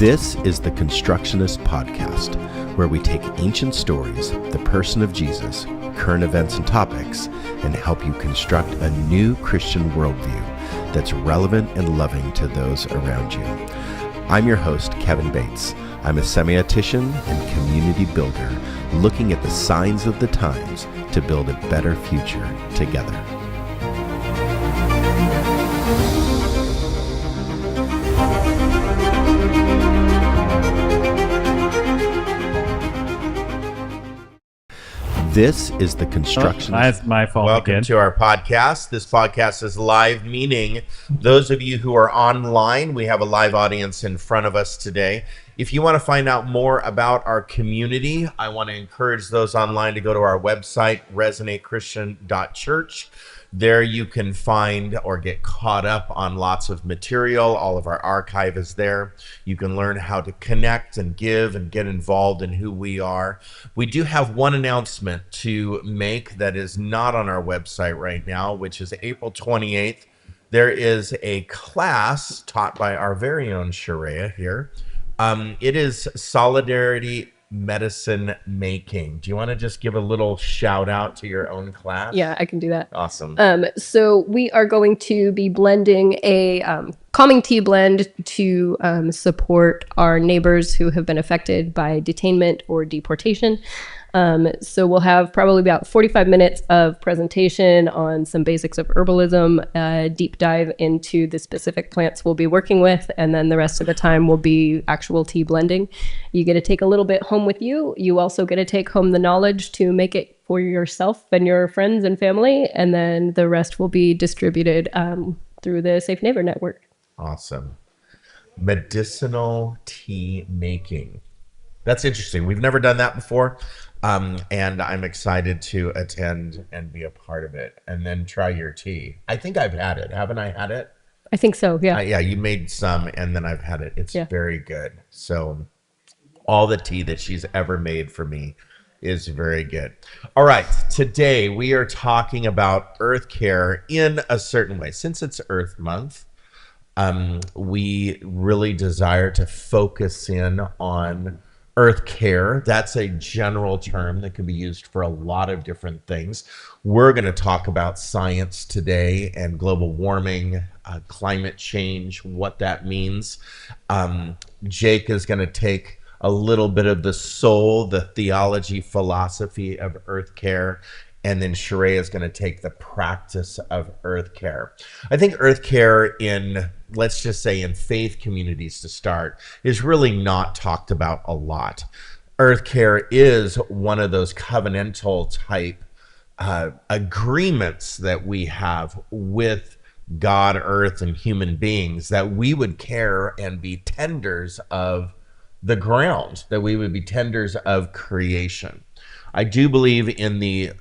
This is the Constructionist Podcast, where we take ancient stories, the person of Jesus, current events and topics, and help you construct a new Christian worldview that's relevant and loving to those around you. I'm your host, Kevin Bates. I'm a semiotician and community builder, looking at the signs of the times to build a better future together. This is the Construction. That's my fault. Welcome again. to our podcast. This podcast is live, meaning those of you who are online, we have a live audience in front of us today. If you want to find out more about our community, I want to encourage those online to go to our website, resonatechristian.church. There you can find or get caught up on lots of material. All of our archive is there. You can learn how to connect and give and get involved in who we are. We do have one announcement to make that is not on our website right now, which is April 28th. There is a class taught by our very own Sharia here. It is Solidarity Medicine Making. Do you want to just give a little shout out to your own class? Yeah, I can do that. Awesome. So we are going to be blending a calming tea blend to support our neighbors who have been affected by detainment or deportation. So we'll have probably about 45 minutes of presentation on some basics of herbalism, deep dive into the specific plants we'll be working with, and then the rest of the time will be actual tea blending. You get to take a little bit home with you. You also get to take home the knowledge to make it for yourself and your friends and family, and then the rest will be distributed through the Safe Neighbor Network. Awesome. Medicinal tea making. That's interesting. We've never done that before. And I'm excited to attend and be a part of it and then try your tea. I think I've had it. Haven't I had it? I think so, yeah. Yeah, you made some and then I've had it. It's Yeah. very good. So all the tea that she's ever made for me is very good. All right. Today we are talking about earth care in a certain way. Since it's Earth Month, we really desire to focus in on earth care. That's a general term that can be used for a lot of different things. We're going to talk about science today and global warming, climate change, what that means. Jake is going to take a little bit of the soul, the theology, philosophy of earth care, and then Sharia is going to take the practice of earth care. I think earth care in, let's just say in faith communities to start, is really not talked about a lot. Earth care is one of those covenantal type agreements that we have with God, earth, and human beings, that we would care and be tenders of the ground, that we would be tenders of creation. I do believe in the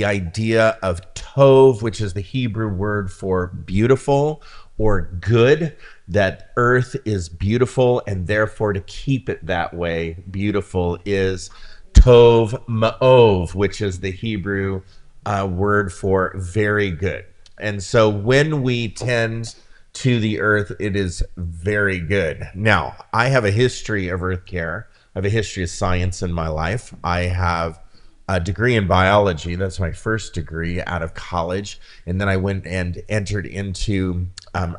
idea of tov, which is the Hebrew word for beautiful or good, that earth is beautiful, and therefore to keep it that way, beautiful, is tov ma'ov, which is the Hebrew word for very good. And so when we tend to the earth, it is very good. Now, I have a history of earth care. I have a history of science in my life. I have a degree in biology. That's my first degree out of college. And then I went and entered into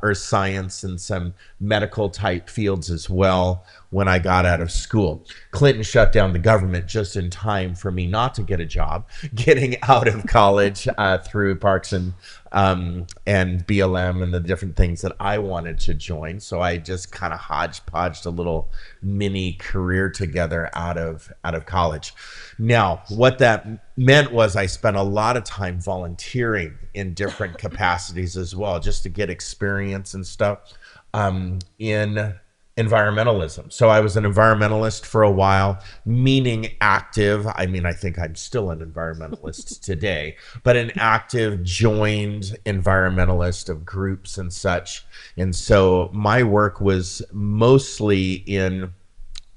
earth science and some medical type fields as well when I got out of school. Clinton shut down the government just in time for me not to get a job, getting out of college through Parks and BLM and the different things that I wanted to join. So I just kind of hodgepodged a little mini career together out of college. Now, what that meant was I spent a lot of time volunteering in different capacities as well, just to get experience and stuff in environmentalism. So I was an environmentalist for a while, meaning active. I mean, I think I'm still an environmentalist today, but an active, joined environmentalist of groups and such. And so my work was mostly in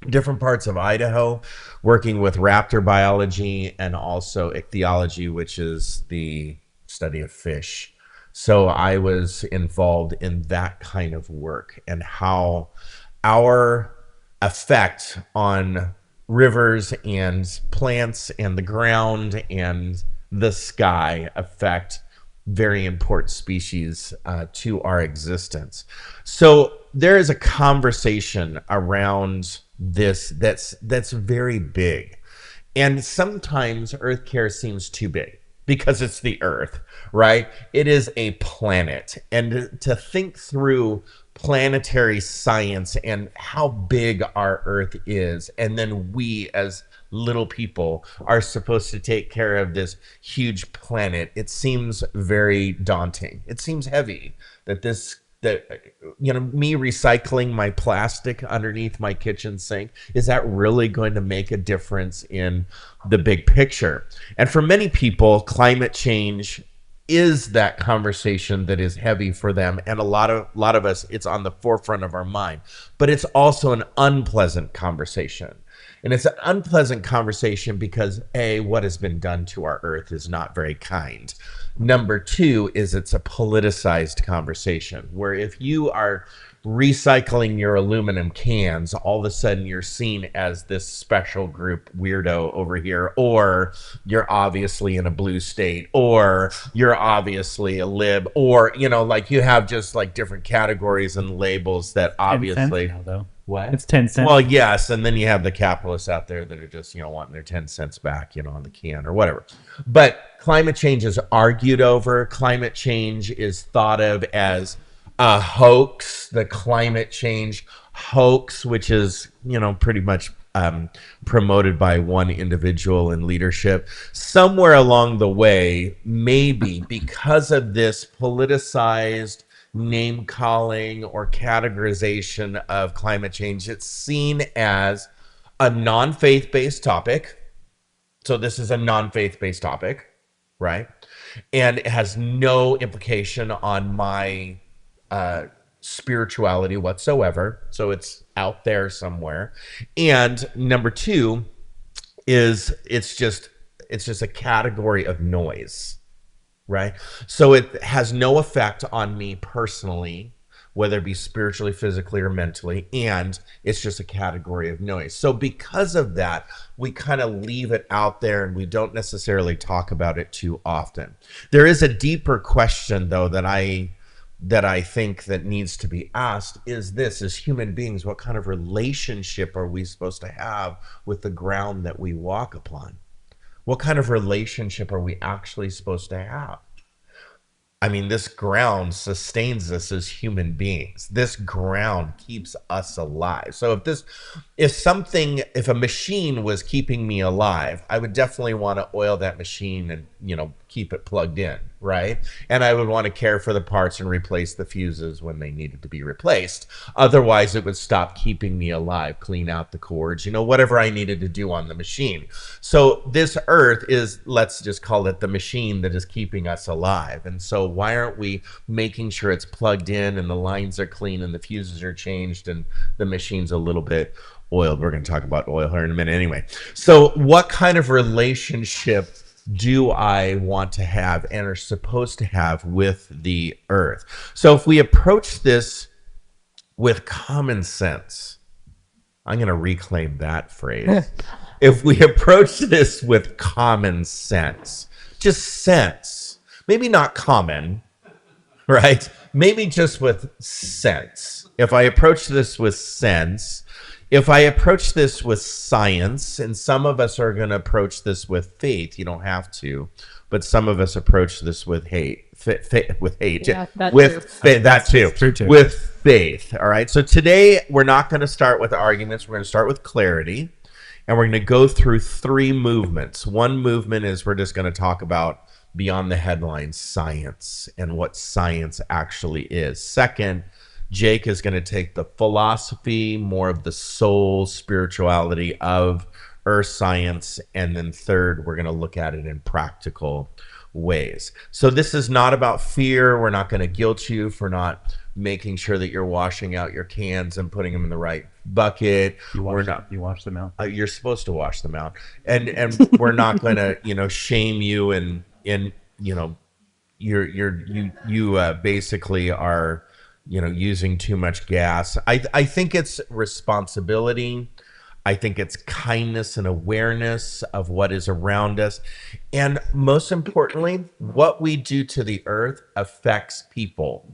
different parts of Idaho, working with raptor biology and also ichthyology, which is the study of fish. So I was involved in that kind of work and how our effect on rivers and plants and the ground and the sky affect very important species to our existence. So there is a conversation around this that's very big. And sometimes Earth Care seems too big because it's the Earth, right? It is a planet. And to think through planetary science and how big our Earth is, and then we as little people are supposed to take care of this huge planet, it seems very daunting. It seems heavy that me recycling my plastic underneath my kitchen sink, is that really going to make a difference in the big picture? And for many people, climate change is that conversation that is heavy for them, and a lot of us, it's on the forefront of our mind. But it's also an unpleasant conversation. And it's an unpleasant conversation because what has been done to our earth is not very kind. Number two is it's a politicized conversation where if you are recycling your aluminum cans, all of a sudden you're seen as this special group weirdo over here, or you're obviously in a blue state, or you're obviously a lib, or like you have just like different categories and labels that obviously. 10 cents now, though. What? It's 10 cents. Well, yes, and then you have the capitalists out there that are just wanting their 10 cents back, on the can or whatever. But climate change is argued over. Climate change is thought of as a hoax, the climate change hoax, which is, pretty much promoted by one individual in leadership. Somewhere along the way, maybe because of this politicized name calling or categorization of climate change, it's seen as a non-faith based topic. So this is a non-faith based topic, right? And it has no implication on my spirituality whatsoever. So it's out there somewhere. And number two is it's just a category of noise, right? So it has no effect on me personally, whether it be spiritually, physically, or mentally, and it's just a category of noise. So because of that, we kind of leave it out there and we don't necessarily talk about it too often. There is a deeper question, though, that I think that needs to be asked is this: as human beings, what kind of relationship are we supposed to have with the ground that we walk upon? What kind of relationship are we actually supposed to have? I mean, this ground sustains us as human beings. This ground keeps us alive. So if a machine was keeping me alive, I would definitely want to oil that machine and, keep it plugged in, right? And I would want to care for the parts and replace the fuses when they needed to be replaced. Otherwise, it would stop keeping me alive, clean out the cords, whatever I needed to do on the machine. So this earth is, let's just call it the machine that is keeping us alive. And so why aren't we making sure it's plugged in and the lines are clean and the fuses are changed and the machine's a little bit oiled? We're going to talk about oil here in a minute anyway. So what kind of relationship do I want to have and are supposed to have with the earth? So if we approach this with common sense, I'm going to reclaim that phrase. If we approach this with common sense, just sense, maybe not common, right? Maybe just with sense. If I approach this with sense, if I approach this with science, and some of us are going to approach this with faith, you don't have to, but some of us approach this with hate, with hate, Yeah, that with too. faith, that too, True too. with faith. All right. So today we're not going to start with arguments. We're going to start with clarity, and we're going to go through three movements. One movement is we're just going to talk about beyond the headlines, science, and what science actually is. Second, Jake is going to take the philosophy, more of the soul, spirituality of earth science. And then third, we're going to look at it in practical ways. So this is not about fear. We're not going to guilt you for not making sure that you're washing out your cans and putting them in the right bucket. You wash them out. You're supposed to wash them out. And we're not going to, shame you and you basically are using too much gas. I think it's responsibility. I think it's kindness and awareness of what is around us. And most importantly, what we do to the earth affects people.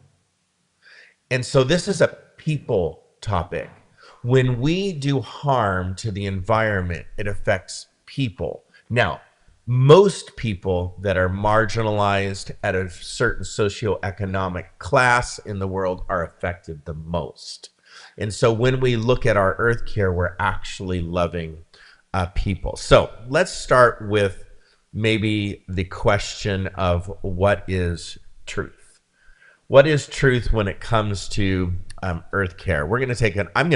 And so this is a people topic. When we do harm to the environment, it affects people. Now, most people that are marginalized at a certain socioeconomic class in the world are affected the most. And so when we look at our earth care, we're actually loving people. So let's start with maybe the question of what is truth? What is truth when it comes to earth care? I'm going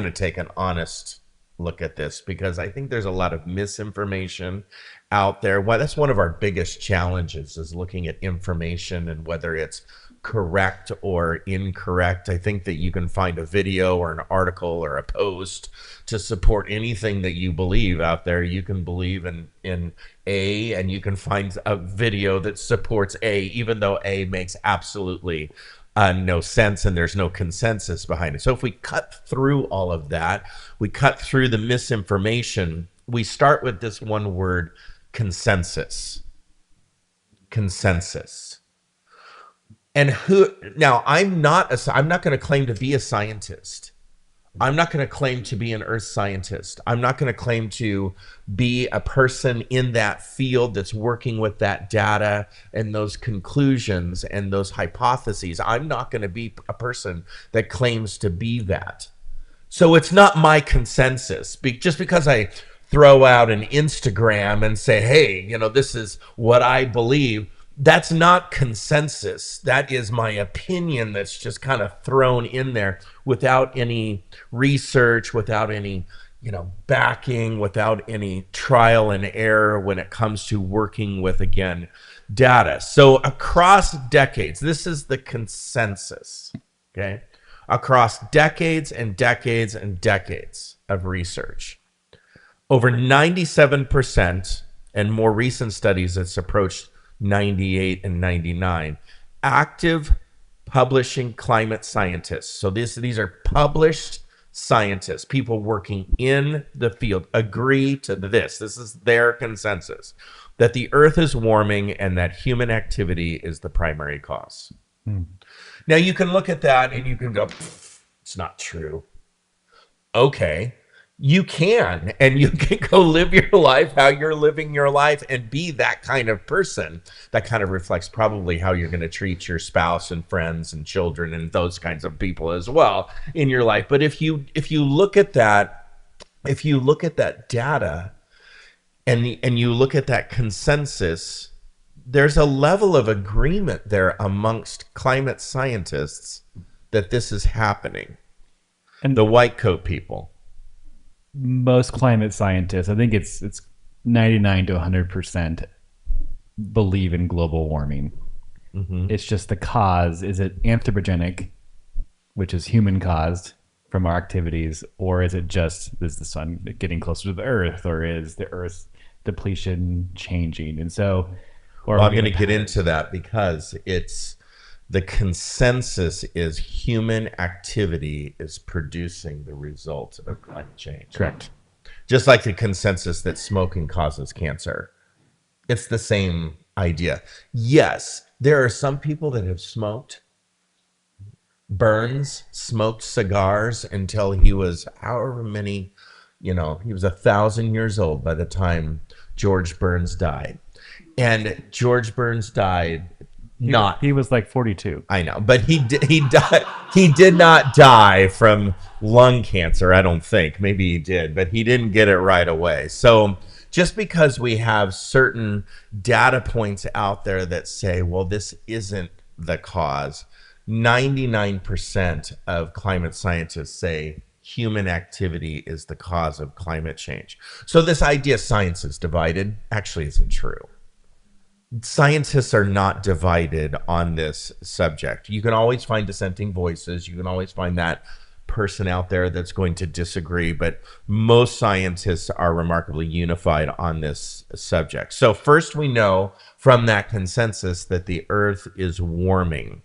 to take an honest look at this because I think there's a lot of misinformation out there. Well, that's one of our biggest challenges is looking at information and whether it's correct or incorrect. I think that you can find a video or an article or a post to support anything that you believe out there. You can believe in A, and you can find a video that supports A, even though A makes absolutely no sense and there's no consensus behind it. So if we cut through all of that, we cut through the misinformation, we start with this one word, consensus. Consensus. And now I'm not going to claim to be a scientist. I'm not going to claim to be an earth scientist. I'm not going to claim to be a person in that field that's working with that data and those conclusions and those hypotheses. I'm not going to be a person that claims to be that. So it's not my consensus. Just because I throw out an Instagram and say, hey, this is what I believe, that's not consensus. That is my opinion that's just kind of thrown in there without any research, without any, backing, without any trial and error when it comes to working with, again, data. So across decades, this is the consensus, okay? Across decades and decades and decades of research, over 97%, and more recent studies that's approached 98 and 99, active publishing climate scientists. So these are published scientists, people working in the field, agree to this. This is their consensus, that the earth is warming and that human activity is the primary cause. Now you can look at that and you can go, it's not true. Okay. You can, and you can go live your life how you're living your life and be that kind of person. That kind of reflects probably how you're going to treat your spouse and friends and children and those kinds of people as well in your life. But if you look at that, data and you look at that consensus, there's a level of agreement there amongst climate scientists that this is happening. And the white coat people. Most climate scientists, I think it's 99 to 100% believe in global warming. Mm-hmm. It's just the cause. Is it anthropogenic, which is human caused from our activities, or is the sun getting closer to the earth, or is the earth's depletion changing? And so, I'm going to get into that because the consensus is human activity is producing the result of climate change. Correct. Just like the consensus that smoking causes cancer. It's the same idea. Yes, there are some people that have smoked. Burns smoked cigars until he was however many, he was 1,000 years old by the time George Burns died. And George Burns died he was like 42. I know, but he died. He did not die from lung cancer, I don't think. Maybe he did, but he didn't get it right away. So just because we have certain data points out there that say, well, this isn't the cause, 99% of climate scientists say human activity is the cause of climate change. So this idea science is divided actually isn't true. Scientists are not divided on this subject. You can always find dissenting voices. You can always find that person out there that's going to disagree, but most scientists are remarkably unified on this subject. So first, we know from that consensus that the earth is warming.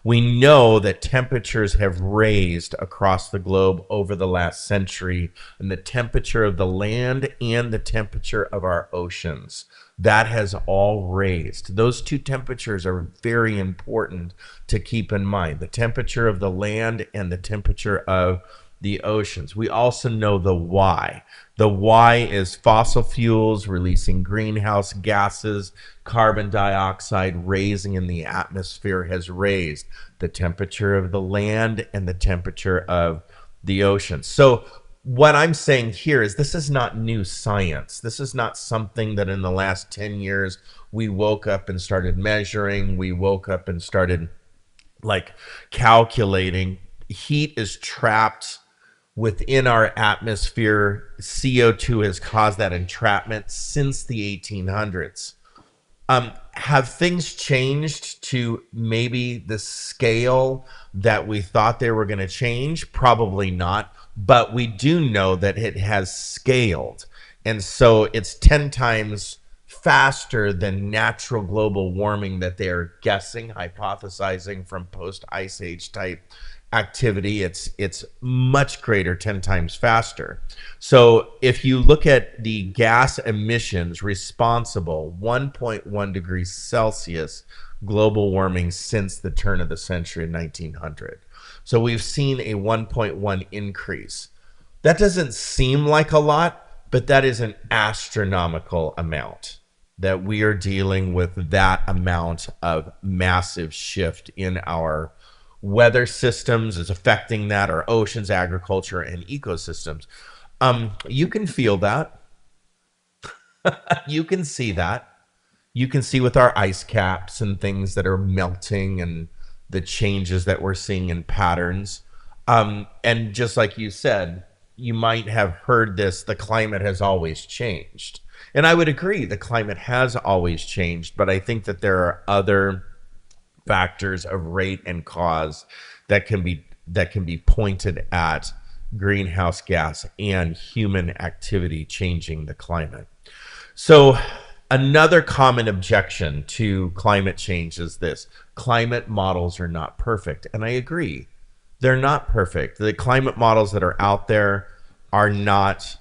We know that temperatures have raised across the globe over the last century, and the temperature of the land and the temperature of our oceans, that has all raised. Those two temperatures are very important to keep in mind, the temperature of the land and the temperature of the oceans. We also know the why. The why is fossil fuels releasing greenhouse gases, carbon dioxide raising in the atmosphere has raised the temperature of the land and the temperature of the ocean. So what I'm saying here is this is not new science. This is not something that in the last 10 years we woke up and started measuring. We woke up and started calculating. Heat is trapped within our atmosphere. CO2 has caused that entrapment since the 1800s. Have things changed to maybe the scale that we thought they were going to change? Probably not, but we do know that it has scaled. And so it's 10 times faster than natural global warming that they're guessing, hypothesizing from post-ice age type activity. It's much greater, 10 times faster. So if you look at the gas emissions responsible 1.1 degrees Celsius global warming since the turn of the century in 1900. So we've seen a 1.1 increase. That doesn't seem like a lot, but that is an astronomical amount that we are dealing with, that amount of massive shift in our weather systems is affecting that, our oceans, agriculture, and ecosystems. You can feel that. You can see that. You can see with our ice caps and things that are melting and the changes that we're seeing in patterns. And just like you said, you might have heard this, the climate has always changed. And I would agree, the climate has always changed, but I think that there are other factors of rate and cause that can be pointed at greenhouse gas and human activity changing the climate. So another common objection to climate change is this: climate models are not perfect. And I agree, they're not perfect. The climate models that are out there are not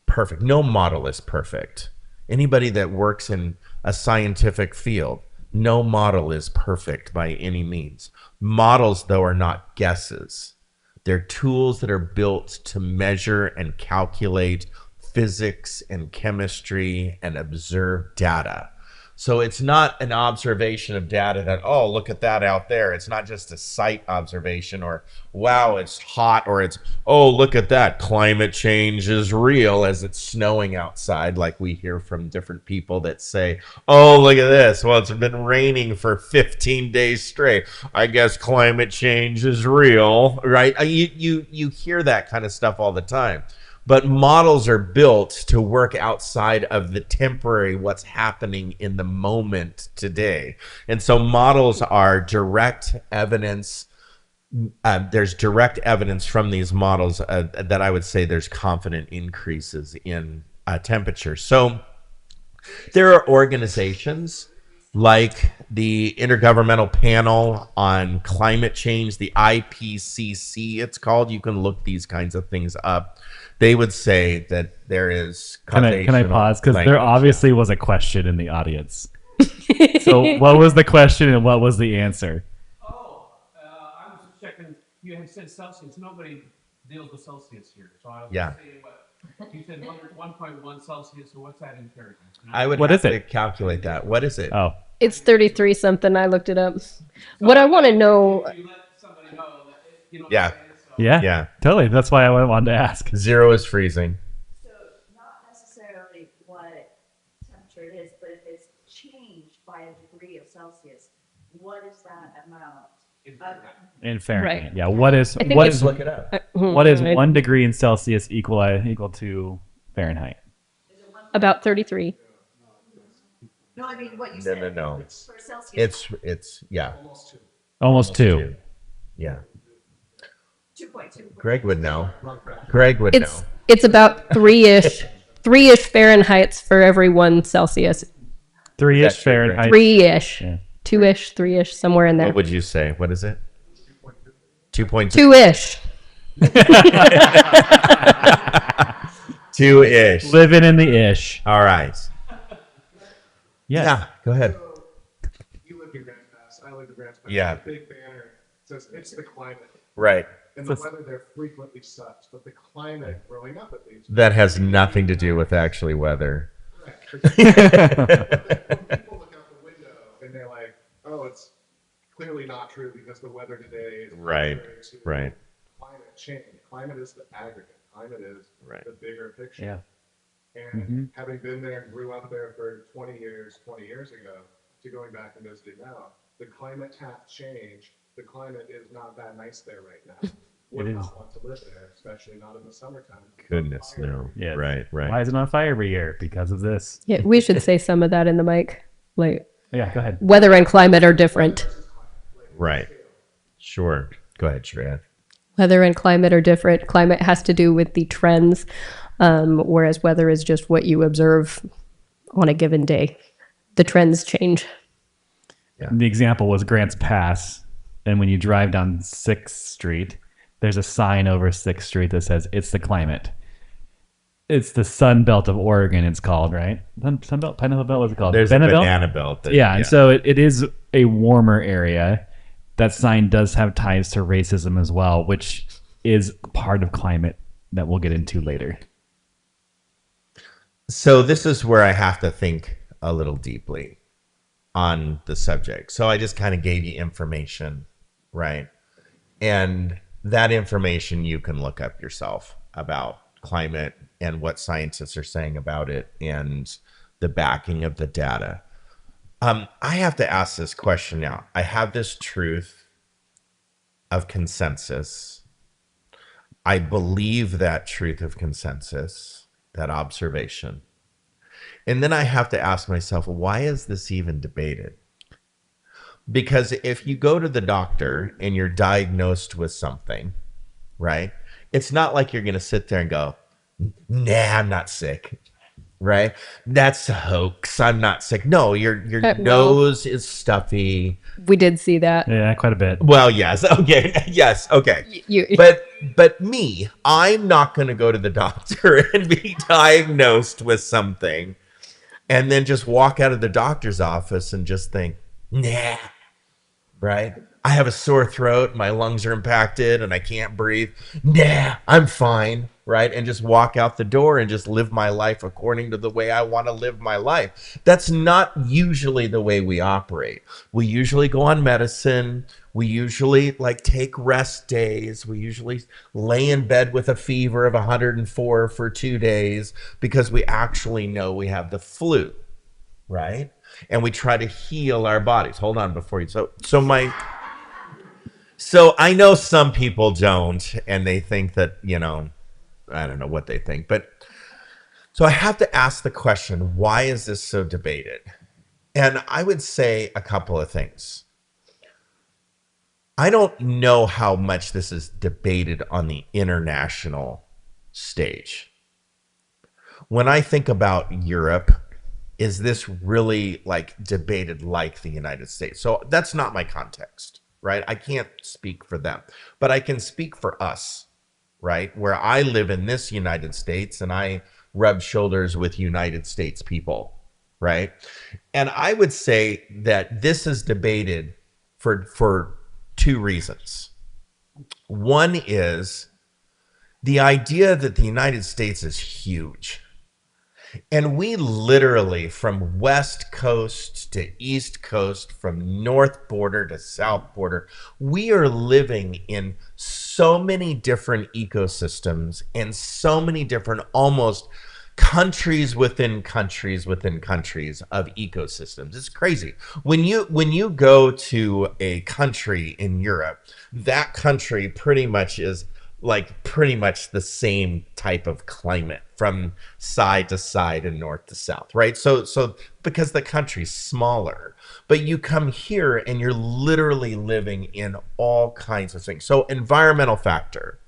perfect. No model is perfect. Anybody that works in a scientific field, no model is perfect by any means. Models, though, are not guesses. They're tools that are built to measure and calculate physics and chemistry and observe data. So it's not an observation of data that, oh, look at that out there. It's not just a sight observation, or, wow, it's hot, or it's, oh, look at that, climate change is real as it's snowing outside, like we hear from different people that say, oh, look at this. Well, it's been raining for 15 days straight. I guess climate change is real, right? You hear that kind of stuff all the time. But models are built to work outside of the temporary, what's happening in the moment today. And so models are direct evidence. There's direct evidence from these models that I would say there's confident increases in temperature. So there are organizations like the Intergovernmental Panel on Climate Change, the IPCC, it's called. You can look these kinds of things up. They would say that there is Can I pause? Because there obviously was a question in the audience. So what was the question and what was the answer? I was just checking. You had said Celsius. Nobody deals with Celsius here. So I was saying what you said 1.1 Celsius. So what's that in Fahrenheit? I would have to calculate that. What is it? Oh, It's 33 something. I looked it up. What I want to know. You let somebody know that, you know. Yeah. yeah, totally. That's why I wanted to ask. 0 is freezing. So not necessarily what temperature it is, but if it's changed by a degree of Celsius, what is that amount? In Fahrenheit. Right. Yeah. What is I think what it's- is Look it up. what is 1 degree in Celsius equal to Fahrenheit? About 33. No, I mean what you No, said. no. For Celsius, It's yeah. Almost 2. Yeah. 2.2. Greg would know. Greg would know. It's about three-ish Fahrenheits for every 1 Celsius. 3-ish That's true, right? Fahrenheit. 3-ish. Yeah. 2-ish, 3-ish, somewhere in there. What would you say? What is it? 2.2. Two-ish. 2-ish. Living in the ish. All right. Yes. Yeah, go ahead. You lived in Grants Pass. I lived in Grants Pass. Yeah. The big banner says it's the climate. Right. And the weather there frequently sucks. But the climate, growing up at least. That has nothing to do with actually weather. Correct. When people look out the window and they're like, oh, it's clearly not true because the weather today is Right, contrary to right. climate change. Climate is the aggregate. Climate is Right. the bigger picture. Yeah. And having been there and grew up there for 20 years ago, to going back and visiting now, the climate has changed. The climate is not that nice there right now. Would It not is. want to live there, especially not in the summertime. Goodness, no. Yeah. Right, Why right. is it on fire every year? Because of this. Yeah, we should say some of that in the mic. Like, Yeah, go ahead. weather and climate are different. Right. Sure. Go ahead, Shreya. Weather and climate are different. Climate has to do with the trends, whereas weather is just what you observe on a given day. The trends change. The example was Grants Pass. And when you drive down 6th Street, there's a sign over 6th Street that says, it's the climate. It's the Sun Belt of Oregon, it's called, right? Sun Belt? Pineapple Belt, what's it called? There's Banana a Belt? banana belt. That, Yeah, and so it is a warmer area. That sign does have ties to racism as well, which is part of climate that we'll get into later. So this is where I have to think a little deeply on the subject. So I just kind of gave you information, right? And that information you can look up yourself about climate and what scientists are saying about it and the backing of the data. I have to ask this question now. I have this truth of consensus. I believe that truth of consensus, that observation. And then I have to ask myself, why is this even debated? Because if you go to the doctor and you're diagnosed with something, right? It's not like you're going to sit there and go, nah, I'm not sick, right? That's a hoax. I'm not sick. No, your No. nose is stuffy. We did see that. Yeah, quite a bit. Well, yes. Okay. Yes. Okay. But me, I'm not going to go to the doctor and be diagnosed with something and then just walk out of the doctor's office and just think, nah, right? I have a sore throat, my lungs are impacted and I can't breathe. Nah, I'm fine, right? And just walk out the door and just live my life according to the way I want to live my life. That's not usually the way we operate. We usually go on medicine. We usually take rest days. We usually lay in bed with a fever of 104 for 2 days because we actually know we have the flu, right? And we try to heal our bodies. Hold on before you. So I know some people don't, and they think that, I don't know what they think. But so I have to ask the question, why is this so debated? And I would say a couple of things. I don't know how much this is debated on the international stage. When I think about Europe, is this really debated like the United States? So that's not my context, right? I can't speak for them, but I can speak for us, right? Where I live in this United States and I rub shoulders with United States people, right? And I would say that this is debated for two reasons. One is the idea that the United States is huge. And we literally, from West Coast to East Coast, from North border to South border, we are living in so many different ecosystems and so many different almost countries within countries within countries of ecosystems. It's crazy. When you go to a country in Europe, that country pretty much is pretty much the same type of climate from side to side and north to south, right? So because the country's smaller, but you come here and you're literally living in all kinds of things. So environmental factor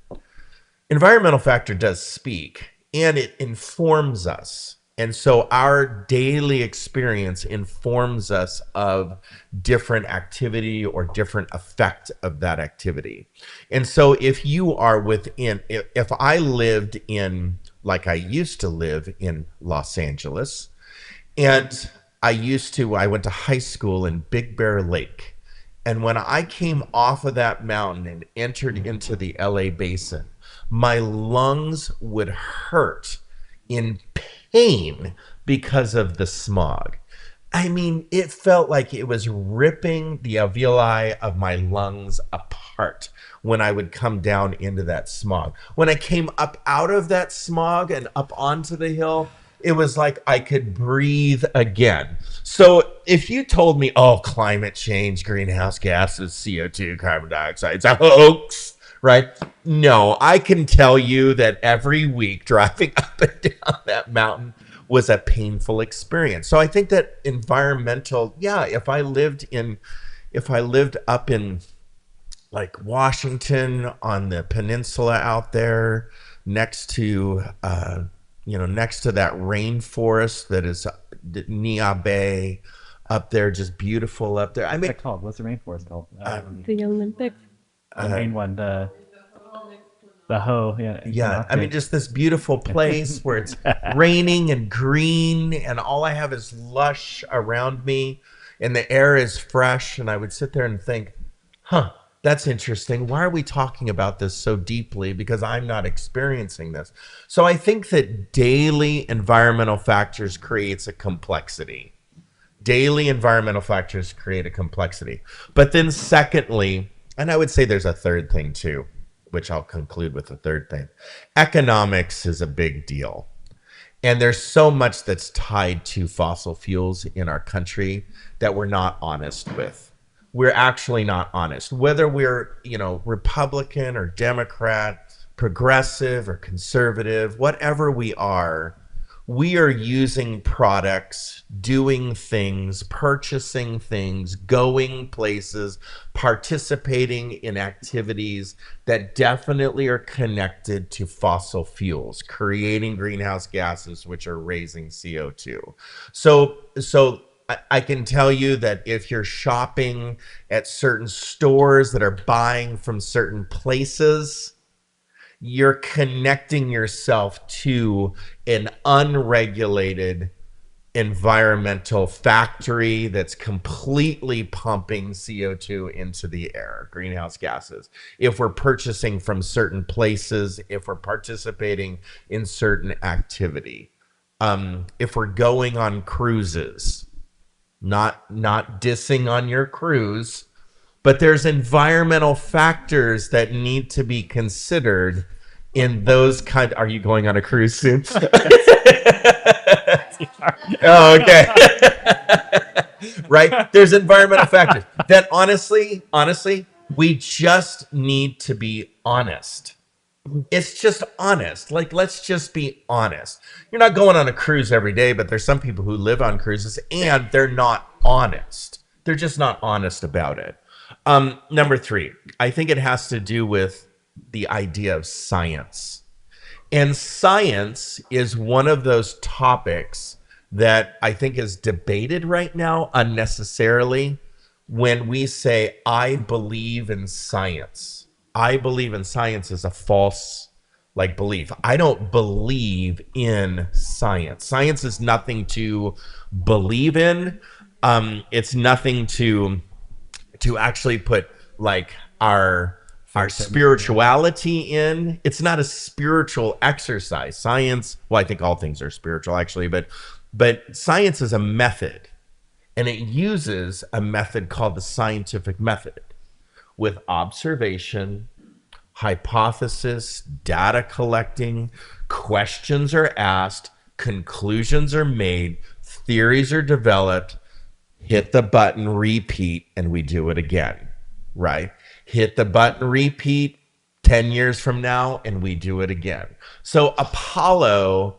does speak, and it informs us And so our daily experience informs us of different activity or different effect of that activity. And so if you are if I lived in, like I used to live in Los Angeles, and I went to high school in Big Bear Lake. And when I came off of that mountain and entered into the LA basin, my lungs would hurt in pain because of the smog. I mean, it felt like it was ripping the alveoli of my lungs apart when I would come down into that smog. When I came up out of that smog and up onto the hill, it was like I could breathe again. So if you told me, oh, climate change, greenhouse gases, CO2, carbon dioxide, it's a hoax, right? No, I can tell you that every week driving up and down that mountain was a painful experience. So I think that environmental, if I lived up in like Washington on the peninsula out there next to that rainforest that is Nia Bay up there, just beautiful up there. I mean, What's it called? What's the rainforest called? The Olympic. The main one, the Ho. Yeah. I mean, just this beautiful place where it's raining and green, and all I have is lush around me, and the air is fresh. And I would sit there and think, that's interesting. Why are we talking about this so deeply? Because I'm not experiencing this. So I think that daily environmental factors creates a complexity. Daily environmental factors create a complexity. But then secondly, and I would say there's a third thing too, which I'll conclude with the third thing. Economics is a big deal. And there's so much that's tied to fossil fuels in our country that we're not honest with. We're actually not honest. Whether we're, Republican or Democrat, progressive or conservative, whatever we are using products, doing things, purchasing things, going places, participating in activities that definitely are connected to fossil fuels, creating greenhouse gases, which are raising CO2. So I can tell you that if you're shopping at certain stores that are buying from certain places, you're connecting yourself to an unregulated environmental factory that's completely pumping CO2 into the air, greenhouse gases. If we're purchasing from certain places, if we're participating in certain activity, if we're going on cruises, not dissing on your cruise, but there's environmental factors that need to be considered in those are you going on a cruise soon? Oh, okay. Right? There's environmental factors that honestly, we just need to be honest. It's just honest. Like, let's just be honest. You're not going on a cruise every day, but there's some people who live on cruises and they're not honest. They're just not honest about it. Number 3, I think it has to do with the idea of science. And science is one of those topics that I think is debated right now unnecessarily when we say, I believe in science. I believe in science is a false belief. I don't believe in science. Science is nothing to believe in. It's nothing to actually put our spirituality in. It's not a spiritual exercise. Science, well, I think all things are spiritual actually, but science is a method, and it uses a method called the scientific method with observation, hypothesis, data collecting, questions are asked, conclusions are made, theories are developed, hit the button, repeat, and we do it again, right? Hit the button, repeat, 10 years from now, and we do it again. So Apollo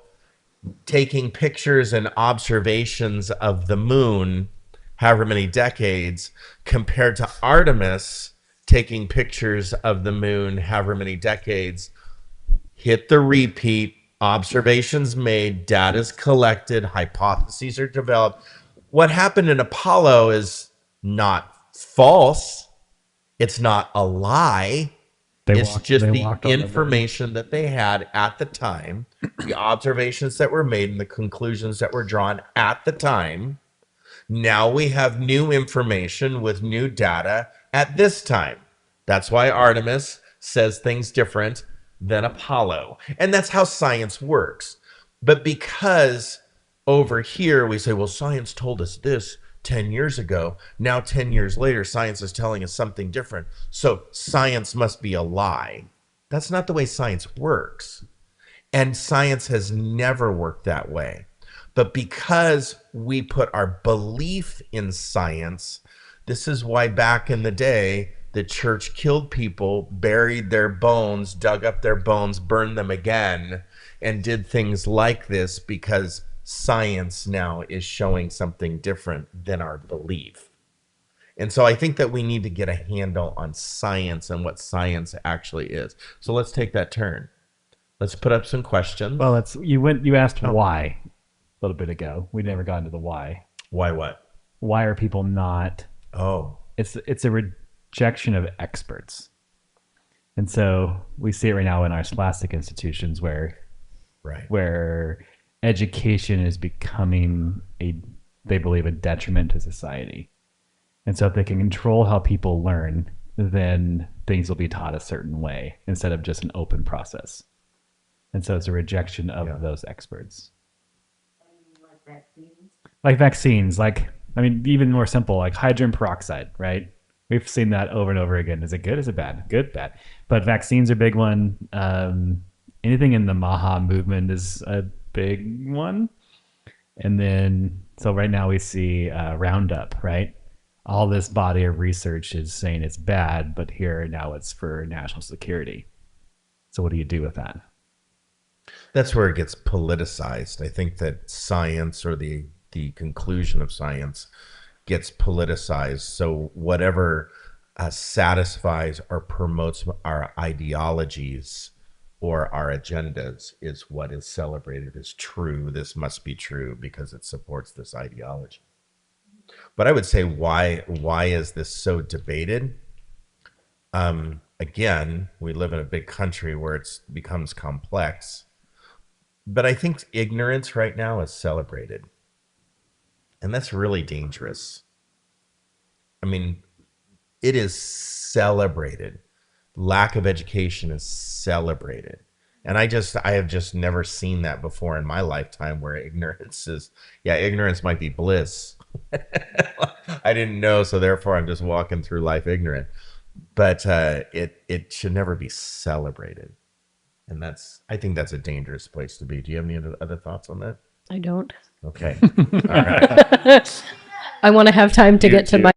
taking pictures and observations of the moon, however many decades, compared to Artemis taking pictures of the moon, however many decades, hit the repeat, Observations made, data is collected, hypotheses are developed. What happened in Apollo is not false. It's not a lie. It's just the information that they had at the time, the observations that were made and the conclusions that were drawn at the time. Now we have new information with new data at this time. That's why Artemis says things different than Apollo. And that's how science works. But because over here we say, well, science told us this 10 years ago. Now 10 years later, science is telling us something different. So science must be a lie. That's not the way science works. And science has never worked that way. But because we put our belief in science, this is why back in the day, the church killed people, buried their bones, dug up their bones, burned them again, and did things like this because science now is showing something different than our belief. And so I think that we need to get a handle on science and what science actually is. So let's take that turn. Let's put up some questions. Well, you asked why a little bit ago. We never got into the why. Why what? Why are people not? Oh. It's a rejection of experts. And so we see it right now in our scholastic institutions where education is becoming they believe, a detriment to society. And so if they can control how people learn, then things will be taught a certain way instead of just an open process. And so it's a rejection of those experts. Like vaccines, even more simple, like hydrogen peroxide, right? We've seen that over and over again. Is it good? Is it bad? Good, bad. But vaccines are a big one. Anything in the Maha movement is a big one. And then, so right now we see Roundup, right? All this body of research is saying it's bad, but here now it's for national security. So what do you do with that? That's where it gets politicized. I think that science, or the conclusion of science, gets politicized. So whatever satisfies or promotes our ideologies or our agendas is what is celebrated as true. This must be true because it supports this ideology. But I would say, why is this so debated? Again, we live in a big country where it becomes complex. But I think ignorance right now is celebrated. And that's really dangerous. I mean, it is celebrated. Lack of education is celebrated. And I have just never seen that before in my lifetime, where ignorance might be bliss. I didn't know, so therefore I'm just walking through life ignorant. But it should never be celebrated. And I think that's a dangerous place to be. Do you have any other thoughts on that? I don't. Okay. All right. I want to have time to get to my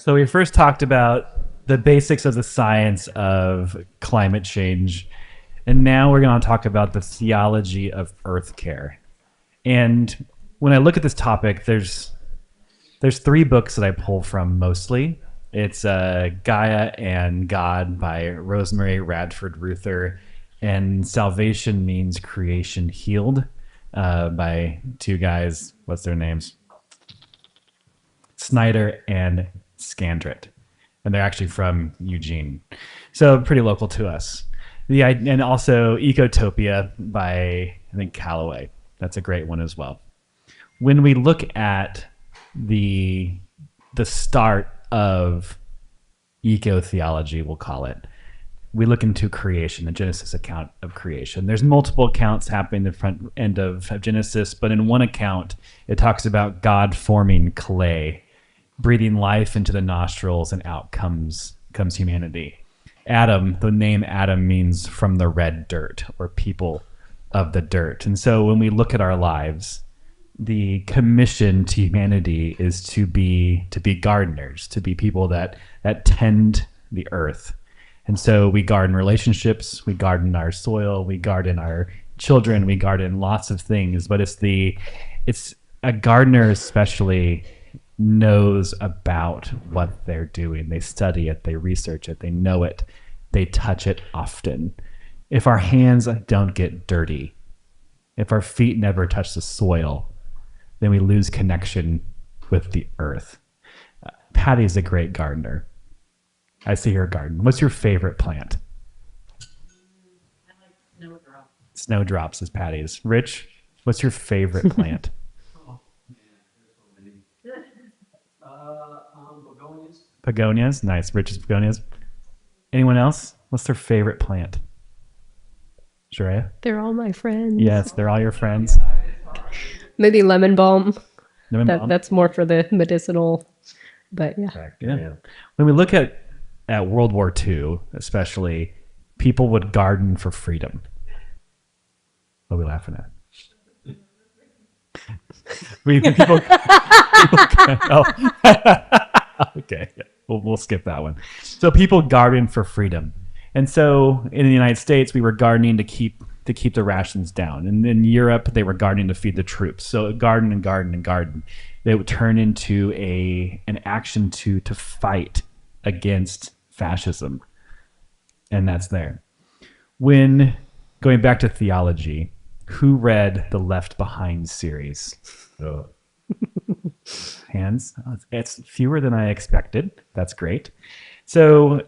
So we first talked about the basics of the science of climate change, and now we're going to talk about the theology of earth care. And when I look at this topic, there's 3 books that I pull from mostly. It's Gaia and God by Rosemary Radford Ruther, and Salvation Means Creation Healed by 2 guys. What's their names? Snyder and Scandrett. And they're actually from Eugene. So pretty local to us. And also Ecotopia by, I think, Callaway. That's a great one as well. When we look at the start of eco-theology, we'll call it, we look into creation, the Genesis account of creation. There's multiple accounts happening in the front end of Genesis, but in one account, it talks about God forming clay, breathing life into the nostrils, and out comes humanity. Adam, the name Adam means from the red dirt, or people of the dirt. And so when we look at our lives, the commission to humanity is to be gardeners, to be people that tend the earth. And so we garden relationships, we garden our soil, we garden our children, we garden lots of things. But it's a gardener especially knows about what they're doing. They study it, they research it, they know it, they touch it often. If our hands don't get dirty, if our feet never touch the soil, then we lose connection with the earth. Patty's a great gardener. I see her garden. What's your favorite plant? I like snowdrop. Snowdrops is Patty's. Rich, what's your favorite plant? Oh, man, there's so many. Begonias. Begonias. Nice. Rich's begonias. Anyone else? What's their favorite plant? Shreya? They're all my friends. Yes, they're all your friends. Maybe lemon balm. Lemon balm? That's more for the medicinal, but yeah. Yeah. When we look at World War II, especially, people would garden for freedom. What are we laughing at? Okay. We'll skip that one. So people garden for freedom. And so in the United States, we were gardening to keep the rations down. And in Europe, they were gardening to feed the troops. So garden and garden and garden. They would turn into an action to fight against fascism. And that's there. When going back to theology, who read the Left Behind series? Hands. It's fewer than I expected. That's great. So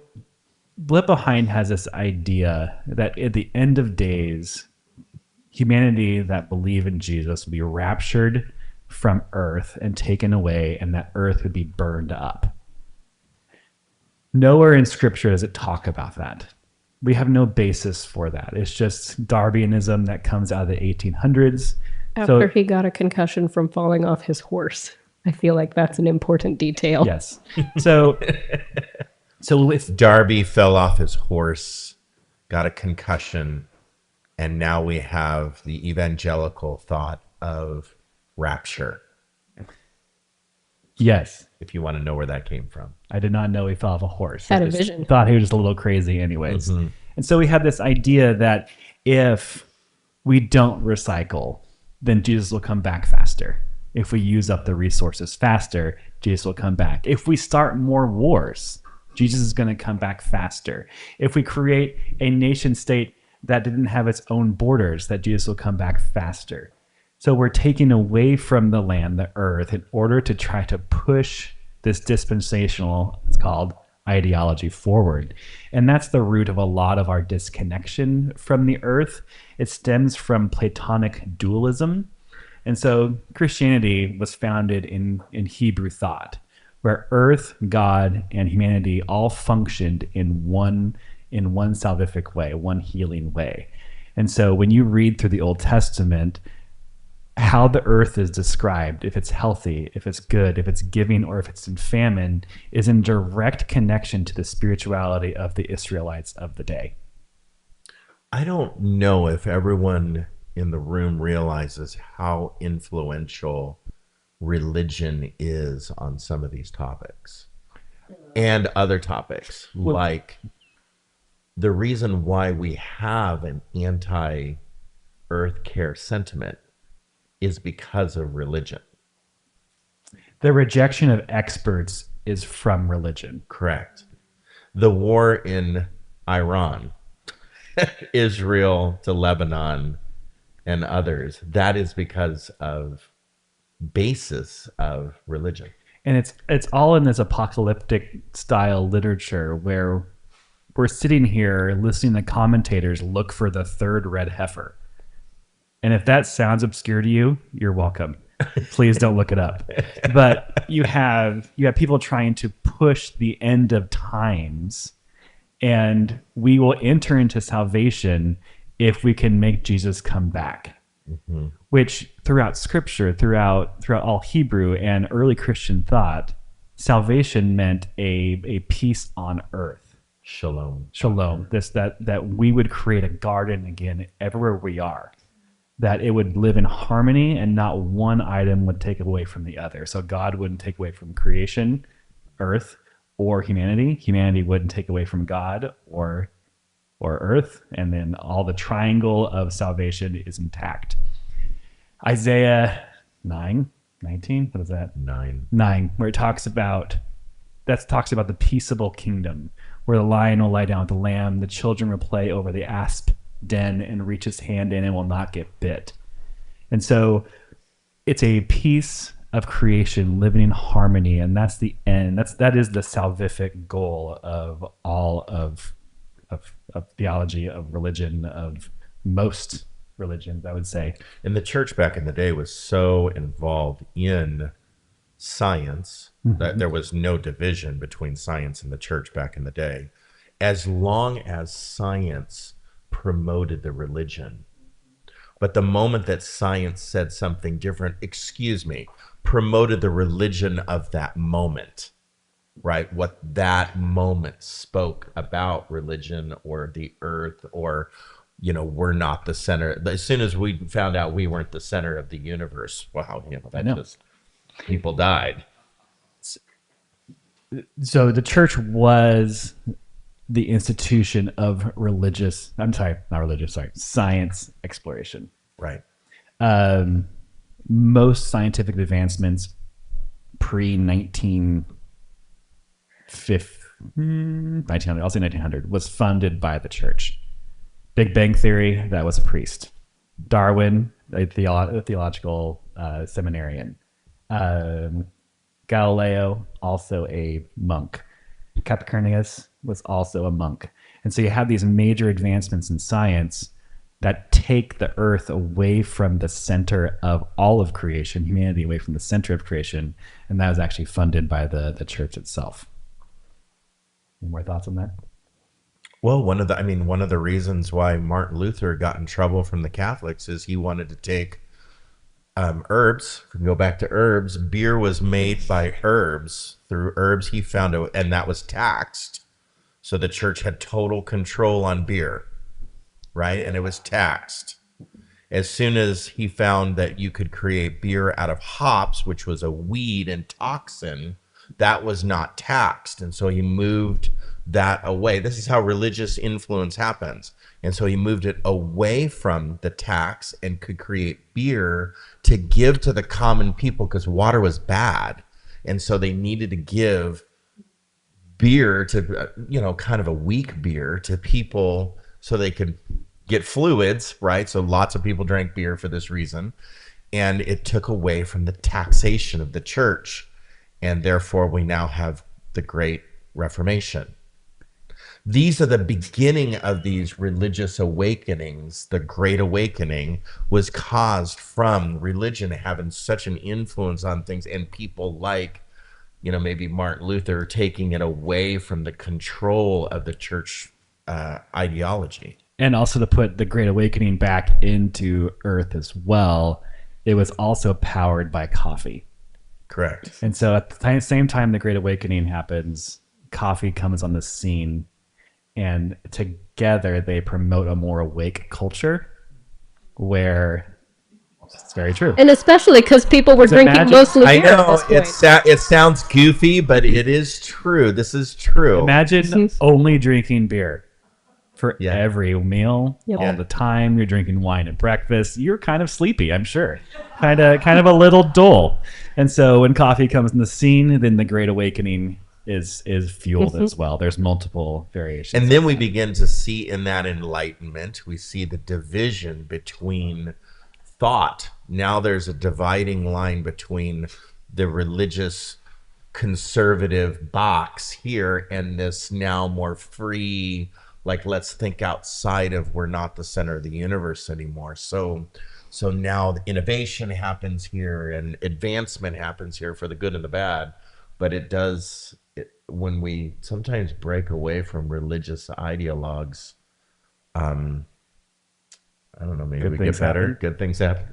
Left Behind has this idea that at the end of days, humanity that believe in Jesus will be raptured from earth and taken away, and that earth would be burned up. Nowhere in scripture does it talk about that. We have no basis for that. It's just Darwinism that comes out of the 1800s. After he got a concussion from falling off his horse. I feel like that's an important detail. Yes. So with Darby fell off his horse, got a concussion, and now we have the evangelical thought of rapture. yes, If you want to know where that came from. I did not know he fell off a horse. Had I a just vision. Thought he was just a little crazy anyways. Mm-hmm. And so we have this idea that if we don't recycle, then Jesus will come back faster. If we use up the resources faster, Jesus will come back. If we start more wars, Jesus is going to come back faster. If we create a nation state that didn't have its own borders, that Jesus will come back faster. So we're taking away from the land, the earth, in order to try to push this dispensational, it's called, ideology forward. And that's the root of a lot of our disconnection from the earth. It stems from Platonic dualism. And so Christianity was founded in Hebrew thought, where earth, God, and humanity all functioned in one salvific way, one healing way. And so when you read through the Old Testament, how the earth is described, if it's healthy, if it's good, if it's giving, or if it's in famine, is in direct connection to the spirituality of the Israelites of the day. I don't know if everyone in the room realizes how influential religion is on some of these topics. and other topics, like the reason why we have an anti-earth care sentiment is because of religion. The rejection of experts is from religion. Correct. The war in Iran, Israel to Lebanon and others, that is because of basis of religion. And it's all in this apocalyptic style literature where we're sitting here listening to commentators look for the third red heifer. And if that sounds obscure to you, you're welcome. Please don't look it up. But you have people trying to push the end of times, and we will enter into salvation if we can make Jesus come back. Mm-hmm. Which throughout Scripture, throughout all Hebrew and early Christian thought, salvation meant a peace on earth. Shalom. That we would create a garden again everywhere we are. That it would live in harmony and not one item would take away from the other. So God wouldn't take away from creation, earth, or humanity. Humanity wouldn't take away from God or earth. And then all the triangle of salvation is intact. Isaiah 9:19, what is that? 9, where it talks about the peaceable kingdom, where the lion will lie down with the lamb, the children will play over the asp den and reach his hand in and will not get bit. And so it's a piece of creation living in harmony, and that's the end. That is the salvific goal of all of theology, of religion, of most religions, I would say. And the church back in the day was so involved in science that there was no division between science and the church back in the day, as long as science promoted the religion. But the moment that science said something different, promoted the religion of that moment, right? What that moment spoke about religion or the earth, or, we're not the center. As soon as we found out we weren't the center of the universe, wow, people died. So the church was the institution of science exploration. Right. Most scientific advancements pre-1900, I'll say 1900, was funded by the church. Big Bang Theory, that was a priest. Darwin, a theological seminarian. Galileo, also a monk. Copernicus was also a monk. And so you have these major advancements in science that take the earth away from the center of all of creation, humanity away from the center of creation, and that was actually funded by the church itself. Any more thoughts on that? Well, one of the reasons why Martin Luther got in trouble from the Catholics is he wanted to take herbs. If we can go back to herbs, beer was made by herbs. Through herbs he found it, and that was taxed. So the church had total control on beer, right? And it was taxed. As soon as he found that you could create beer out of hops, which was a weed and toxin, that was not taxed. And so he moved that away. This is how religious influence happens. And so he moved it away from the tax and could create beer to give to the common people, because water was bad. And so they needed to give beer to, kind of a weak beer to people so they could get fluids, right? So lots of people drank beer for this reason. And it took away from the taxation of the church. And therefore we now have the Great Reformation. These are the beginning of these religious awakenings. The Great Awakening was caused from religion having such an influence on things, and people like, maybe Martin Luther taking it away from the control of the church ideology. And also to put the Great Awakening back into earth as well, it was also powered by coffee. Correct. And so at the same time the Great Awakening happens, coffee comes on the scene. And together they promote a more awake culture where It's very true. And especially because people were drinking imagine- mostly I beer at know this point. it sounds goofy, but it is true. This is true. Imagine only drinking beer for Yeah. every meal, Yep. all the time. You're drinking wine at breakfast. You're kind of sleepy, I'm sure. Kind of a little dull. And so when coffee comes in the scene, then the Great Awakening is fueled as well. There's multiple variations. And then we begin to see in that enlightenment, we see the division between thought. Now there's a dividing line between the religious conservative box here and this now more free, like, let's think outside of, we're not the center of the universe anymore. So now the innovation happens here and advancement happens here for the good and the bad. But when we sometimes break away from religious ideologues, I don't know, maybe Good we get things better. happen. Good things happen.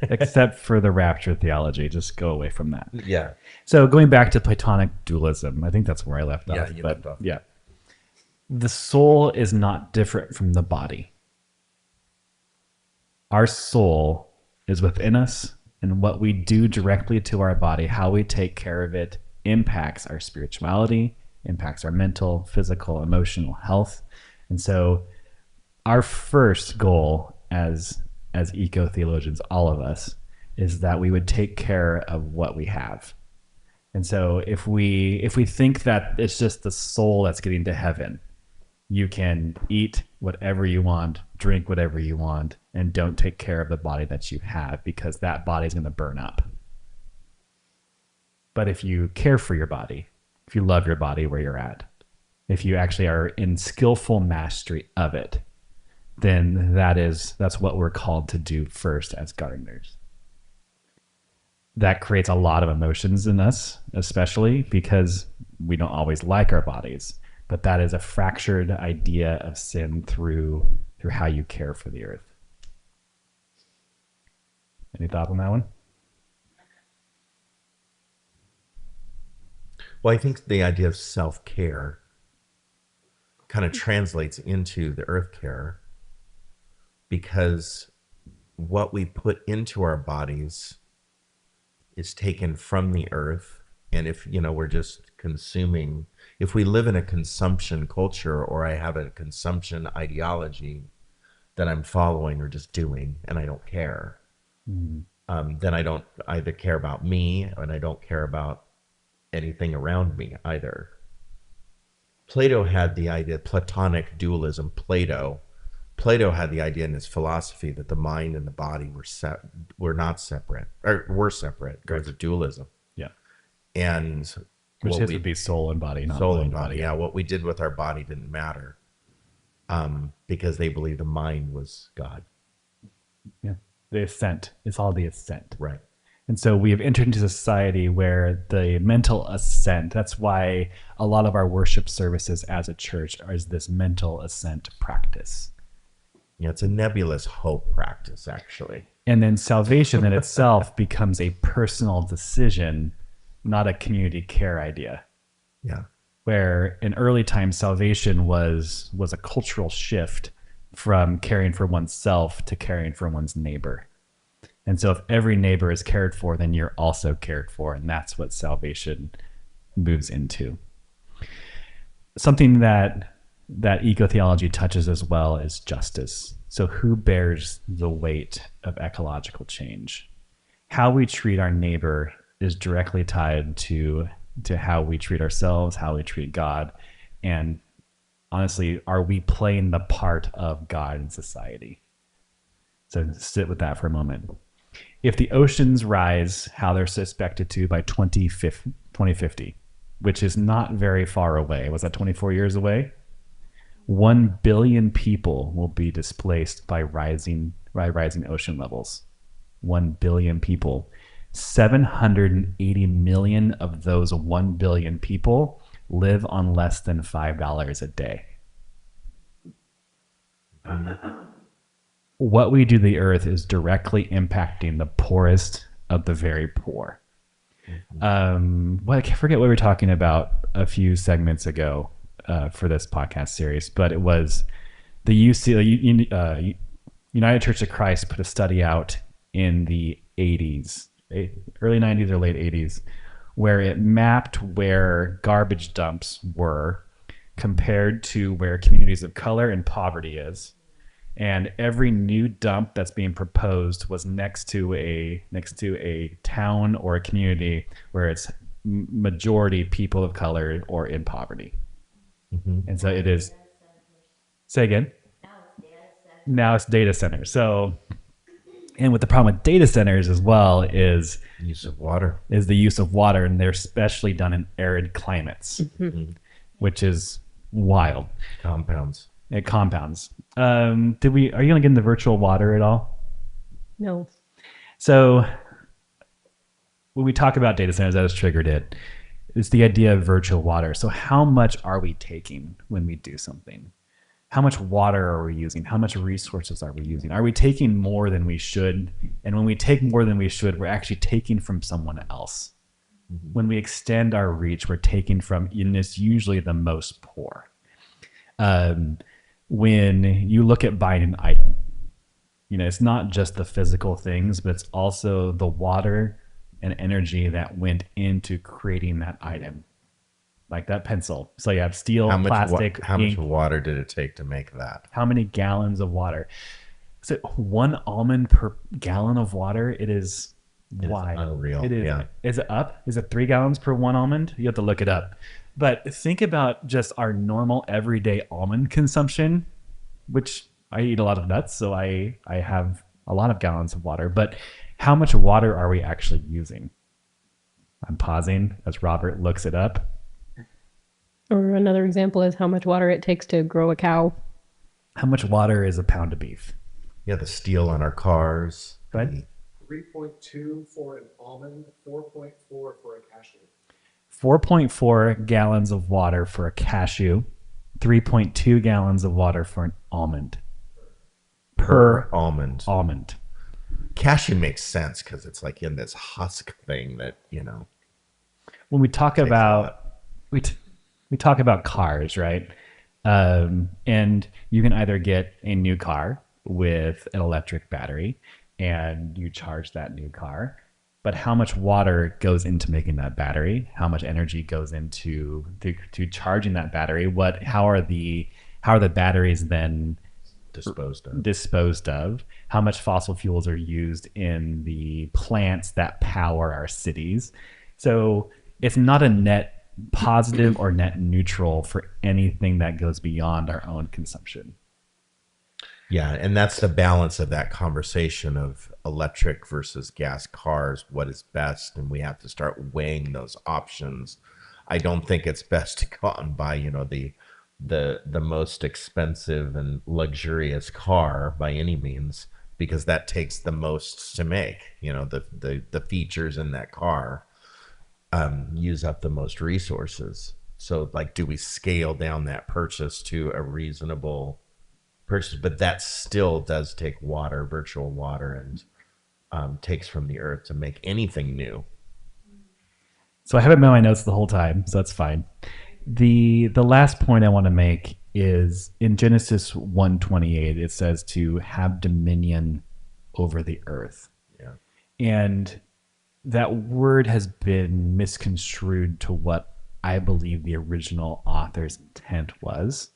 except for the rapture theology. Just go away from that. Yeah. So going back to Platonic dualism, I think that's where I left Yeah, off. you but left off. yeah. The soul is not different from the body. Our soul is within us, and what we do directly to our body, how we take care of it, impacts our spirituality, impacts our mental, physical, emotional health. And so our first goal as eco-theologians, all of us, is that we would take care of what we have. And so if we think that it's just the soul that's getting to heaven, you can eat whatever you want, drink whatever you want, and don't take care of the body that you have, because that body's going to burn up. But if you care for your body, if you love your body where you're at, if you actually are in skillful mastery of it, then that's what we're called to do first as gardeners. That creates a lot of emotions in us, especially because we don't always like our bodies. But that is a fractured idea of sin through how you care for the earth. Any thoughts on that one? Well, I think the idea of self-care kind of translates into the earth care, because what we put into our bodies is taken from the earth. And if, we're just consuming, if we live in a consumption culture, or I have a consumption ideology that I'm following or just doing, and I don't care, then I don't either care about me, and I don't care about anything around me either. Plato had the idea, Platonic dualism. Plato had the idea in his philosophy that the mind and the body were not separate, or were separate. Because of dualism. Yeah. And Which what has to be soul and body, not soul mind and body. Yeah, what we did with our body didn't matter, because they believed the mind was God. Yeah. The ascent. It's all the ascent. Right. And so we have entered into a society where the mental ascent, that's why a lot of our worship services as a church is this mental ascent practice. Yeah, it's a nebulous hope practice, actually. And then salvation in itself becomes a personal decision, not a community care idea. Yeah. Where in early times, salvation was a cultural shift from caring for oneself to caring for one's neighbor. And so if every neighbor is cared for, then you're also cared for. And that's what salvation moves into. Something that eco-theology touches as well is justice. So who bears the weight of ecological change? How we treat our neighbor is directly tied to how we treat ourselves, how we treat God. And honestly, are we playing the part of God in society? So sit with that for a moment. If the oceans rise how they're suspected to by 2050, which is not very far away, was that 24 years away? 1 billion people will be displaced by rising ocean levels. 1 billion people. 780 million of those 1 billion people live on less than $5 a day. What we do to the earth is directly impacting the poorest of the very poor. I forget what we were talking about a few segments ago for this podcast series, but it was the United Church of Christ put a study out in the 80s, early 90s or late 80s, where it mapped where garbage dumps were compared to where communities of color and poverty is. And every new dump that's being proposed was next to a town or a community where it's majority people of color or in poverty. And so it is. Say again. Now it's data centers. So, and with the problem with data centers as well is the use of water, and they're especially done in arid climates, which is wild. Compounds. It compounds. Are you going to get into virtual water at all? No. So when we talk about data centers, that has triggered it. It's the idea of virtual water. So how much are we taking when we do something? How much water are we using? How much resources are we using? Are we taking more than we should? And when we take more than we should, we're actually taking from someone else. When we extend our reach, we're taking from, and it's usually the most poor. When you look at buying an item, it's not just the physical things, but it's also the water and energy that went into creating that item, like that pencil. So you have steel, plastic, how much ink. water did it take to make that? How many gallons of water? So 1 almond per gallon of water. It is why unreal. It is. Yeah. Is it up? Is it 3 gallons per 1 almond? You have to look it up. But think about just our normal everyday almond consumption, which I eat a lot of nuts, so I have a lot of gallons of water. But how much water are we actually using? I'm pausing as Robert looks it up. Or another example is how much water it takes to grow a cow. How much water is a pound of beef? Yeah, the steel on our cars. Right. 3.2 for an almond, 4.4 for a cashew. 4.4 gallons of water for a cashew, 3.2 gallons of water for an almond. Per almond. Almond. Cashew makes sense because it's like in this husk thing that, When we talk about we talk about cars, right? And you can either get a new car with an electric battery and you charge that new car, but how much water goes into making that battery? How much energy goes into to charging that battery? How are the batteries then disposed of? How much fossil fuels are used in the plants that power our cities? So it's not a net positive or net neutral for anything that goes beyond our own consumption. Yeah, and that's the balance of that conversation of electric versus gas cars. What is best? And we have to start weighing those options. I don't think it's best to go out and buy, the most expensive and luxurious car by any means, because that takes the most to make. The features in that car use up the most resources. So, do we scale down that purchase to a reasonable purchase? But that still does take water, virtual water, and takes from the earth to make anything new. So I haven't been on my notes the whole time, so that's fine. The last point I want to make is in Genesis 1:28, it says to have dominion over the earth. Yeah. And that word has been misconstrued to what I believe the original author's intent was.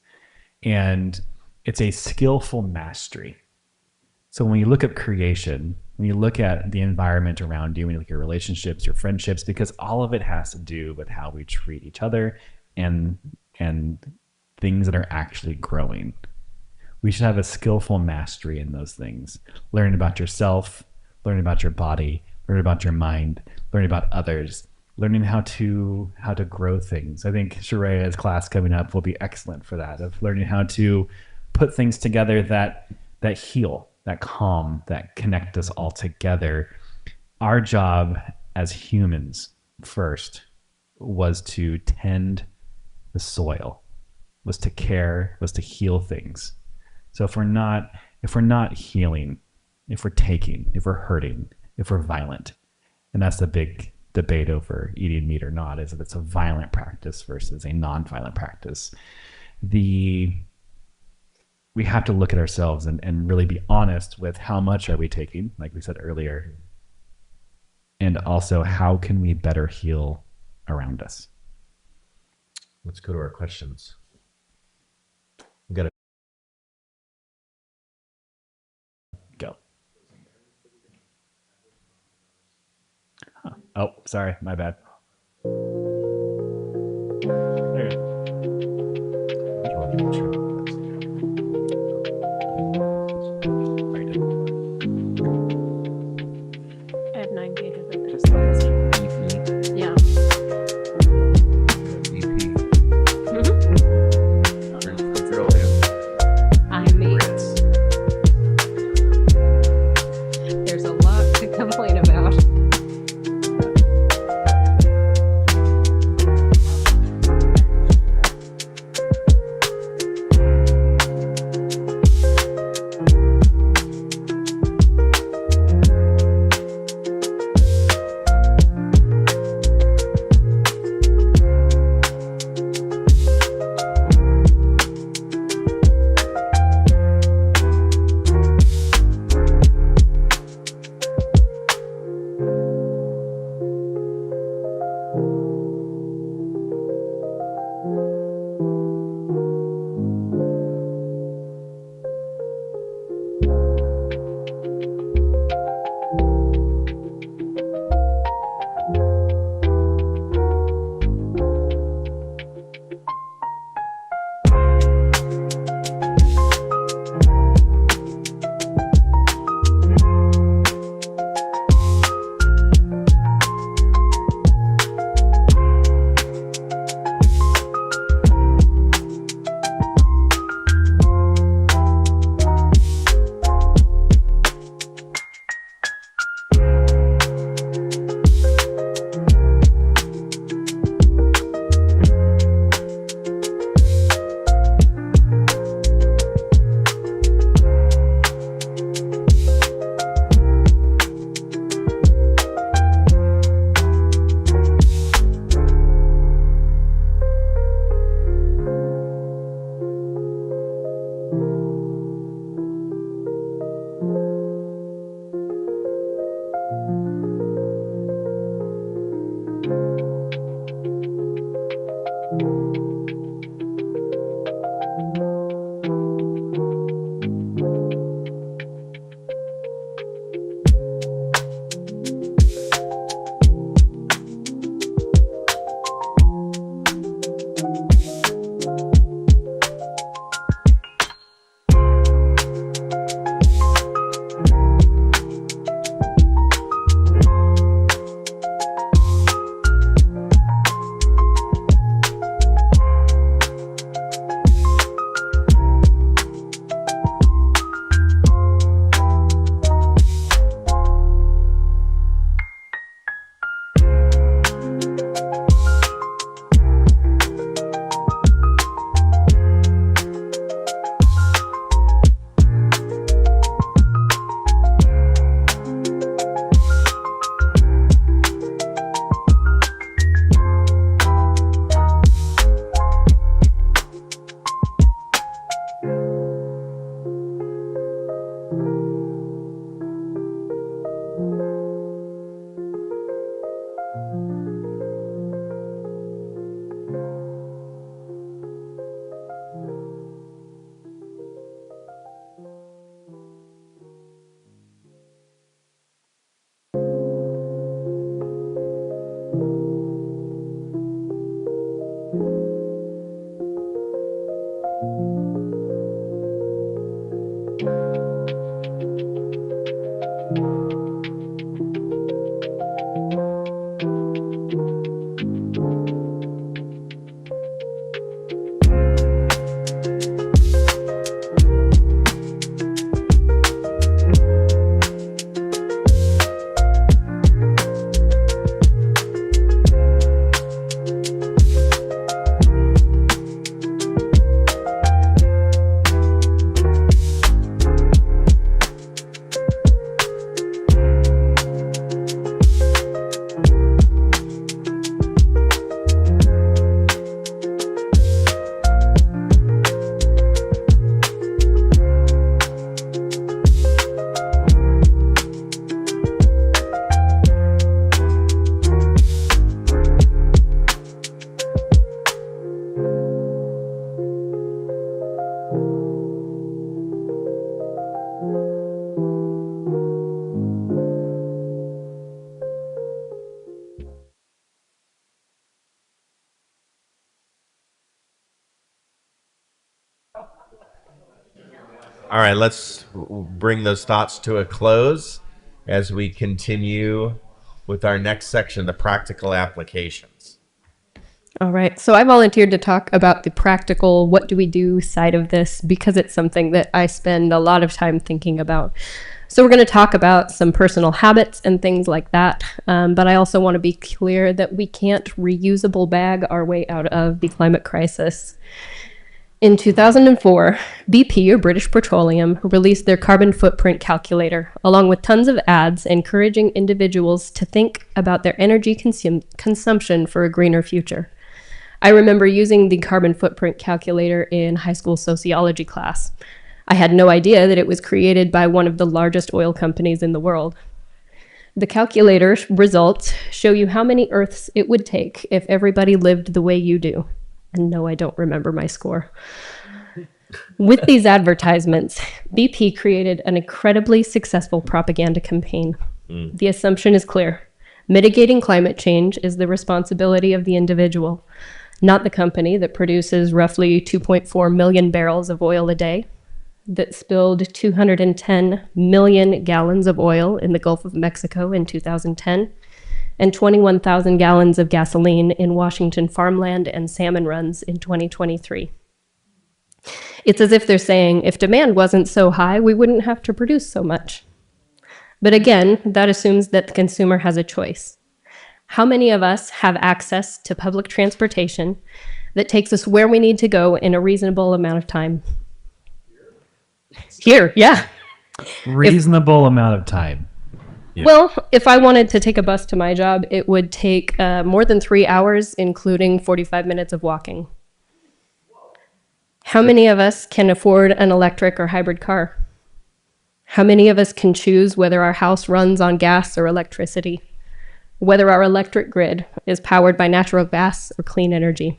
And it's a skillful mastery. So when you look at creation, when you look at the environment around you, when you look at your relationships, your friendships, because all of it has to do with how we treat each other and things that are actually growing. We should have a skillful mastery in those things. Learn about yourself, learn about your body, learn about your mind, learn about others, learning how to grow things. I think Sharea's class coming up will be excellent for that, of learning how to put things together that heal, that calm, that connect us all together. Our job as humans first was to tend the soil, was to care, was to heal things. So if we're not healing, if we're taking, if we're hurting, if we're violent, and that's the big debate over eating meat or not, is if it's a violent practice versus a non-violent practice. we have to look at ourselves and really be honest with how much are we taking, like we said earlier, and also how can we better heal around us. Let's go to our questions. We got Go. Huh. Oh, sorry, my bad. There you go. I have 9 pages of this. Just let us know. Yeah. I mean, there's a lot to complain about. All right, let's bring those thoughts to a close as we continue with our next section, the practical applications. All right. So I volunteered to talk about the practical, what do we do side of this, because it's something that I spend a lot of time thinking about. So we're going to talk about some personal habits and things like that. But I also want to be clear that we can't reusable bag our way out of the climate crisis. In 2004, BP, or British Petroleum, released their carbon footprint calculator, along with tons of ads encouraging individuals to think about their energy consumption for a greener future. I remember using the carbon footprint calculator in high school sociology class. I had no idea that it was created by one of the largest oil companies in the world. The calculator results show you how many Earths it would take if everybody lived the way you do. And no, I don't remember my score. With these advertisements, BP created an incredibly successful propaganda campaign. The assumption is clear. Mitigating climate change is the responsibility of the individual, not the company that produces roughly 2.4 million barrels of oil a day, that spilled 210 million gallons of oil in the Gulf of Mexico in 2010, and 21,000 gallons of gasoline in Washington farmland and salmon runs in 2023. It's as if they're saying, if demand wasn't so high, we wouldn't have to produce so much. But again, that assumes that the consumer has a choice. How many of us have access to public transportation that takes us where we need to go in a reasonable amount of time? Here, yeah. Reasonable amount of time. Yeah. Well, if I wanted to take a bus to my job, it would take more than 3 hours, including 45 minutes of walking. How many of us can afford an electric or hybrid car? How many of us can choose whether our house runs on gas or electricity? Whether our electric grid is powered by natural gas or clean energy?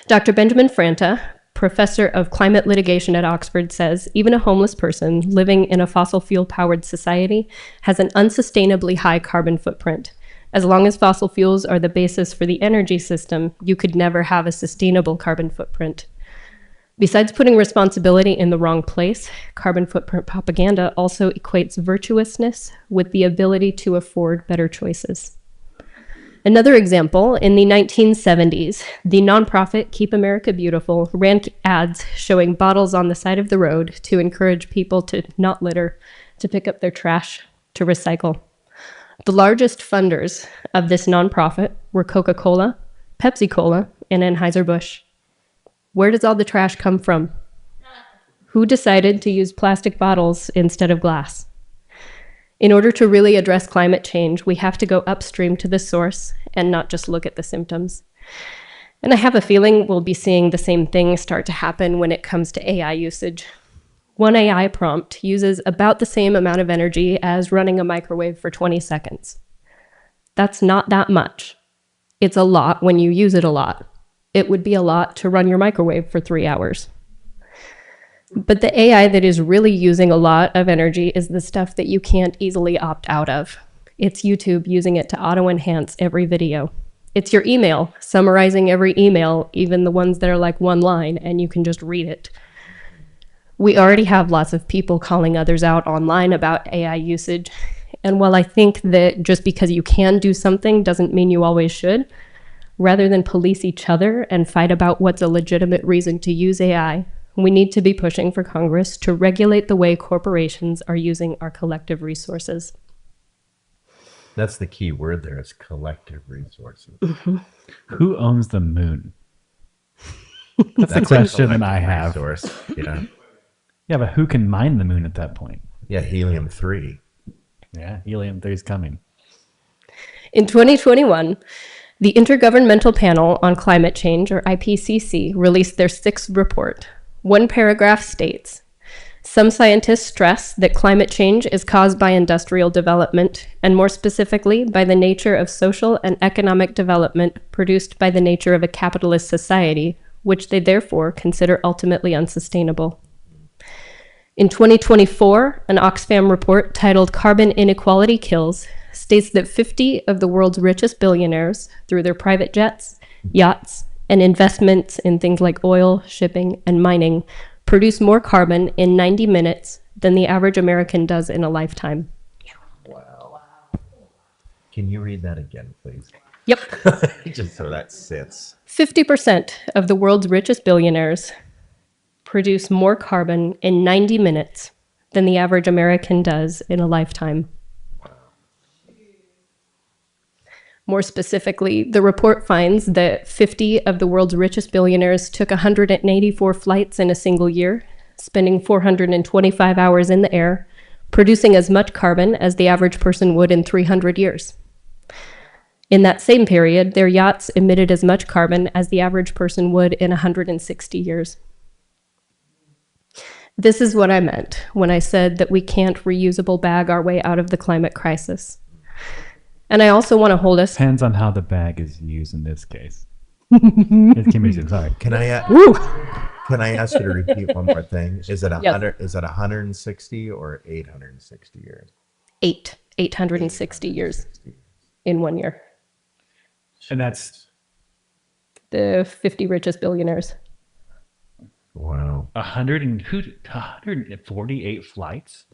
Dr. Benjamin Franta, professor of climate litigation at Oxford, says even a homeless person living in a fossil fuel-powered society has an unsustainably high carbon footprint. As long as fossil fuels are the basis for the energy system, you could never have a sustainable carbon footprint. Besides putting responsibility in the wrong place, carbon footprint propaganda also equates virtuousness with the ability to afford better choices. Another example, in the 1970s, the nonprofit Keep America Beautiful ran ads showing bottles on the side of the road to encourage people to not litter, to pick up their trash, to recycle. The largest funders of this nonprofit were Coca-Cola, Pepsi-Cola, and Anheuser-Busch. Where does all the trash come from? Who decided to use plastic bottles instead of glass? In order to really address climate change, we have to go upstream to the source and not just look at the symptoms. And I have a feeling we'll be seeing the same thing start to happen when it comes to AI usage. One AI prompt uses about the same amount of energy as running a microwave for 20 seconds. That's not that much. It's a lot when you use it a lot. It would be a lot to run your microwave for 3 hours. But the AI that is really using a lot of energy is the stuff that you can't easily opt out of. It's YouTube using it to auto-enhance every video. It's your email, summarizing every email, even the ones that are like one line, and you can just read it. We already have lots of people calling others out online about AI usage. And while I think that just because you can do something doesn't mean you always should, rather than police each other and fight about what's a legitimate reason to use AI, we need to be pushing for Congress to regulate the way corporations are using our collective resources. That's the key word there, is collective resources. Who owns the moon? That's a question that I have. Resource. Yeah. Yeah, but who can mine the moon at that point? Yeah, helium-3. Yeah, helium-3 is coming. In 2021, the Intergovernmental Panel on Climate Change, or IPCC, released their 6th report. One paragraph states, some scientists stress that climate change is caused by industrial development, and more specifically by the nature of social and economic development produced by the nature of a capitalist society, which they therefore consider ultimately unsustainable. In 2024, an Oxfam report titled Carbon Inequality Kills states that 50 of the world's richest billionaires, through their private jets, yachts, and investments in things like oil, shipping, and mining, produce more carbon in 90 minutes than the average American does in a lifetime. Wow. Can you read that again, please? Yep. Just so that sits. 50% of the world's richest billionaires produce more carbon in 90 minutes than the average American does in a lifetime. More specifically, the report finds that 50 of the world's richest billionaires took 184 flights in a single year, spending 425 hours in the air, producing as much carbon as the average person would in 300 years. In that same period, their yachts emitted as much carbon as the average person would in 160 years. This is what I meant when I said that we can't reusable bag our way out of the climate crisis. And I also want to hold us. Depends on how the bag is used in this case. It can be sorry. Can I ask you to repeat one more thing? Is it 100? Is it 160 or 860 years? 860 years in 1 year. And that's The 50 richest billionaires. Wow. 148 flights?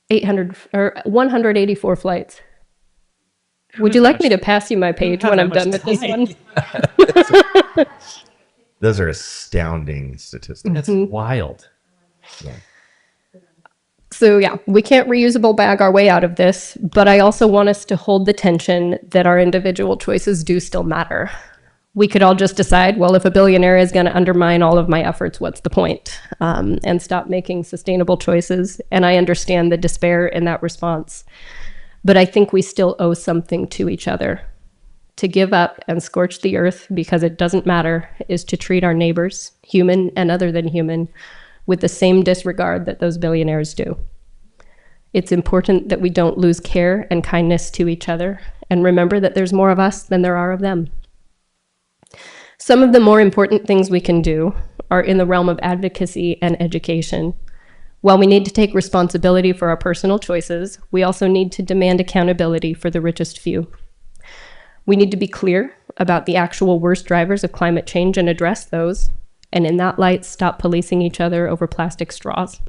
184 flights. Would you like me to pass you my page when I'm done with this one? Those are astounding statistics. That's wild. So yeah, we can't reusable bag our way out of this, but I also want us to hold the tension that our individual choices do still matter. We could all just decide, well, if a billionaire is going to undermine all of my efforts, what's the point? And stop making sustainable choices. And I understand the despair in that response. But I think we still owe something to each other. To give up and scorch the earth because it doesn't matter is to treat our neighbors, human and other than human, with the same disregard that those billionaires do. It's important that we don't lose care and kindness to each other and remember that there's more of us than there are of them. Some of the more important things we can do are in the realm of advocacy and education. While we need to take responsibility for our personal choices, we also need to demand accountability for the richest few. We need to be clear about the actual worst drivers of climate change and address those, and in that light, stop policing each other over plastic straws.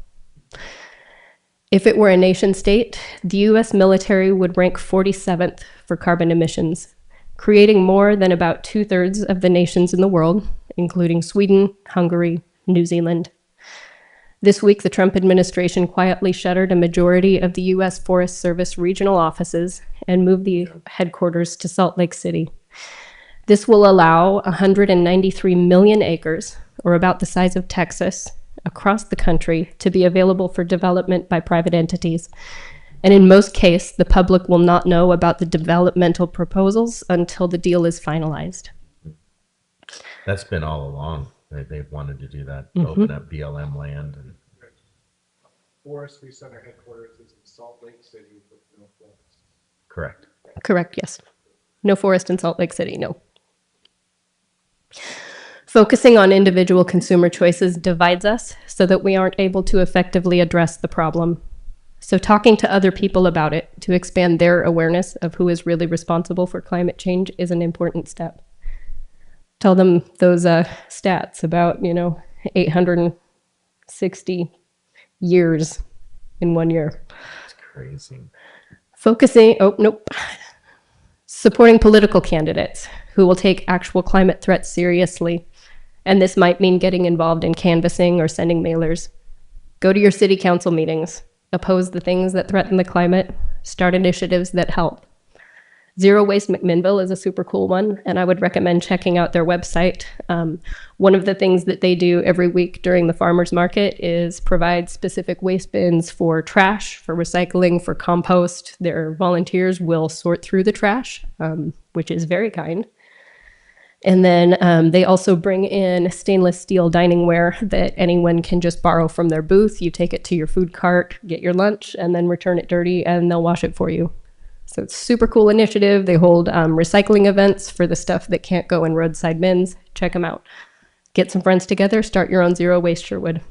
If it were a nation state, the US military would rank 47th for carbon emissions, creating more than about 2/3 of the nations in the world, including Sweden, Hungary, New Zealand. This week, the Trump administration quietly shuttered a majority of the US Forest Service regional offices and moved the headquarters to Salt Lake City. This will allow 193 million acres, or about the size of Texas, across the country to be available for development by private entities. And in most cases, the public will not know about the developmental proposals until the deal is finalized. That's been all along. They've wanted to do that, open up BLM land. And Forestry Center headquarters is in Salt Lake City with no forest. correct. Correct, yes. No forest in Salt Lake City, no. Focusing on individual consumer choices divides us so that we aren't able to effectively address the problem. So talking to other people about it to expand their awareness of who is really responsible for climate change is an important step. Tell them those stats about, 860 years in 1 year. It's crazy. Supporting political candidates who will take actual climate threats seriously. And this might mean getting involved in canvassing or sending mailers. Go to your city council meetings. Oppose the things that threaten the climate. Start initiatives that help. Zero Waste McMinnville is a super cool one, and I would recommend checking out their website. One of the things that they do every week during the farmers market is provide specific waste bins for trash, for recycling, for compost. Their volunteers will sort through the trash, which is very kind. And then they also bring in stainless steel diningware that anyone can just borrow from their booth. You take it to your food cart, get your lunch, and then return it dirty, and they'll wash it for you. So it's a super cool initiative. They hold recycling events for the stuff that can't go in roadside bins. Check them out. Get some friends together, start your own zero waste Sherwood.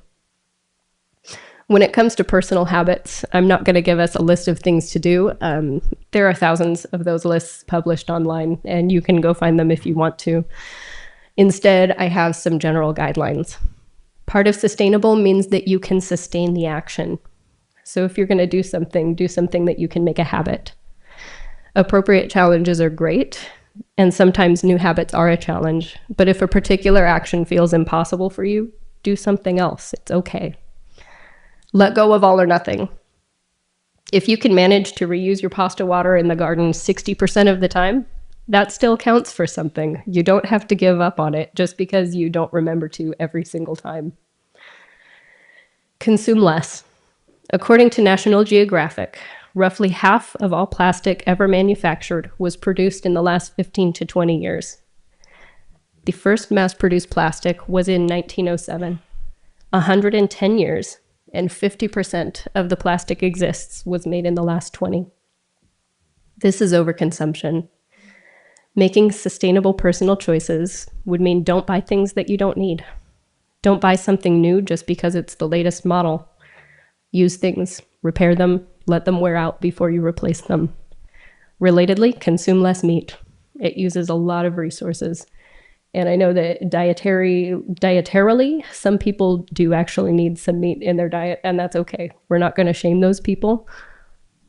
When it comes to personal habits, I'm not going to give us a list of things to do. There are thousands of those lists published online, and you can go find them if you want to. Instead, I have some general guidelines. Part of sustainable means that you can sustain the action. So if you're going to do something that you can make a habit. Appropriate challenges are great, and sometimes new habits are a challenge. But if a particular action feels impossible for you, do something else. It's okay. Let go of all or nothing. If you can manage to reuse your pasta water in the garden 60% of the time, that still counts for something. You don't have to give up on it just because you don't remember to every single time. Consume less. According to National Geographic, roughly half of all plastic ever manufactured was produced in the last 15 to 20 years. The first mass-produced plastic was in 1907. 110 years, and 50% of the plastic exists was made in the last 20. This is overconsumption. Making sustainable personal choices would mean don't buy things that you don't need. Don't buy something new just because it's the latest model. Use things, repair them, let them wear out before you replace them. Relatedly, consume less meat. It uses a lot of resources. And I know that dietarily, some people do actually need some meat in their diet, and that's okay. We're not going to shame those people,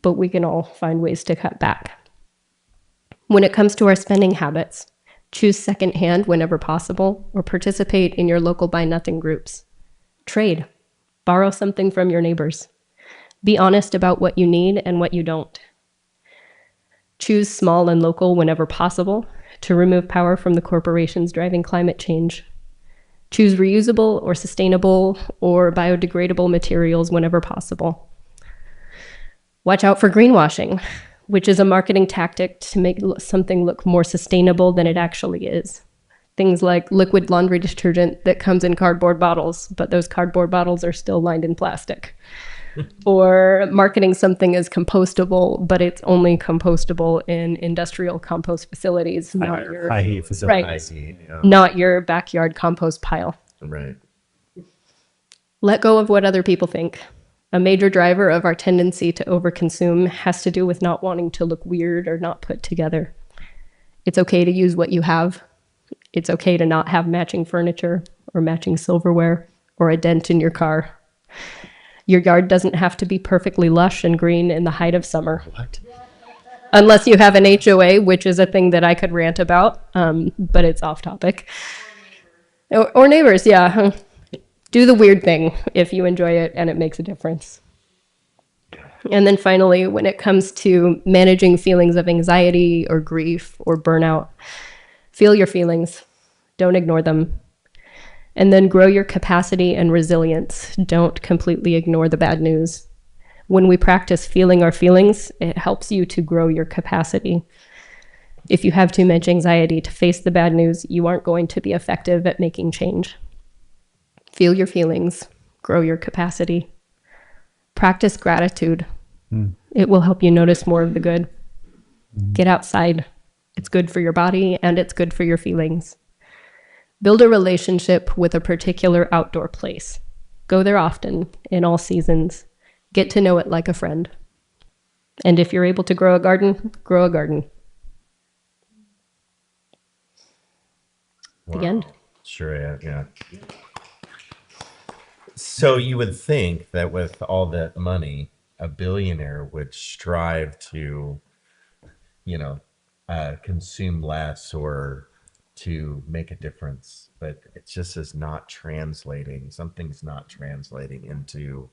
but we can all find ways to cut back. When it comes to our spending habits, choose secondhand whenever possible, or participate in your local buy nothing groups. Trade. Borrow something from your neighbors. Be honest about what you need and what you don't. Choose small and local whenever possible to remove power from the corporations driving climate change. Choose reusable or sustainable or biodegradable materials whenever possible. Watch out for greenwashing, which is a marketing tactic to make something look more sustainable than it actually is. Things like liquid laundry detergent that comes in cardboard bottles, but those cardboard bottles are still lined in plastic. Or marketing something as compostable, but it's only compostable in industrial compost facilities, not your High heat facility. right, I see. Yeah. not your backyard compost pile. Right. Let go of what other people think. A major driver of our tendency to overconsume has to do with not wanting to look weird or not put together. It's okay to use what you have. It's okay to not have matching furniture or matching silverware or a dent in your car. Your yard doesn't have to be perfectly lush and green in the height of summer. What? Unless you have an HOA, which is a thing that I could rant about, but it's off topic. Or neighbors, yeah. Do the weird thing if you enjoy it and it makes a difference. And then finally, when it comes to managing feelings of anxiety or grief or burnout, feel your feelings. Don't ignore them. And then grow your capacity and resilience. Don't completely ignore the bad news. When we practice feeling our feelings, it helps you to grow your capacity. If you have too much anxiety to face the bad news, you aren't going to be effective at making change. Feel your feelings. Grow your capacity. Practice gratitude. It will help you notice more of the good. Get outside. It's good for your body and it's good for your feelings. Build a relationship with a particular outdoor place. Go there often, in all seasons. Get to know it like a friend. And if you're able to grow a garden, grow a garden. The end. Sure, yeah. So you would think that with all that money, a billionaire would strive to, consume less or to make a difference, but it just is not translating. Something's not translating into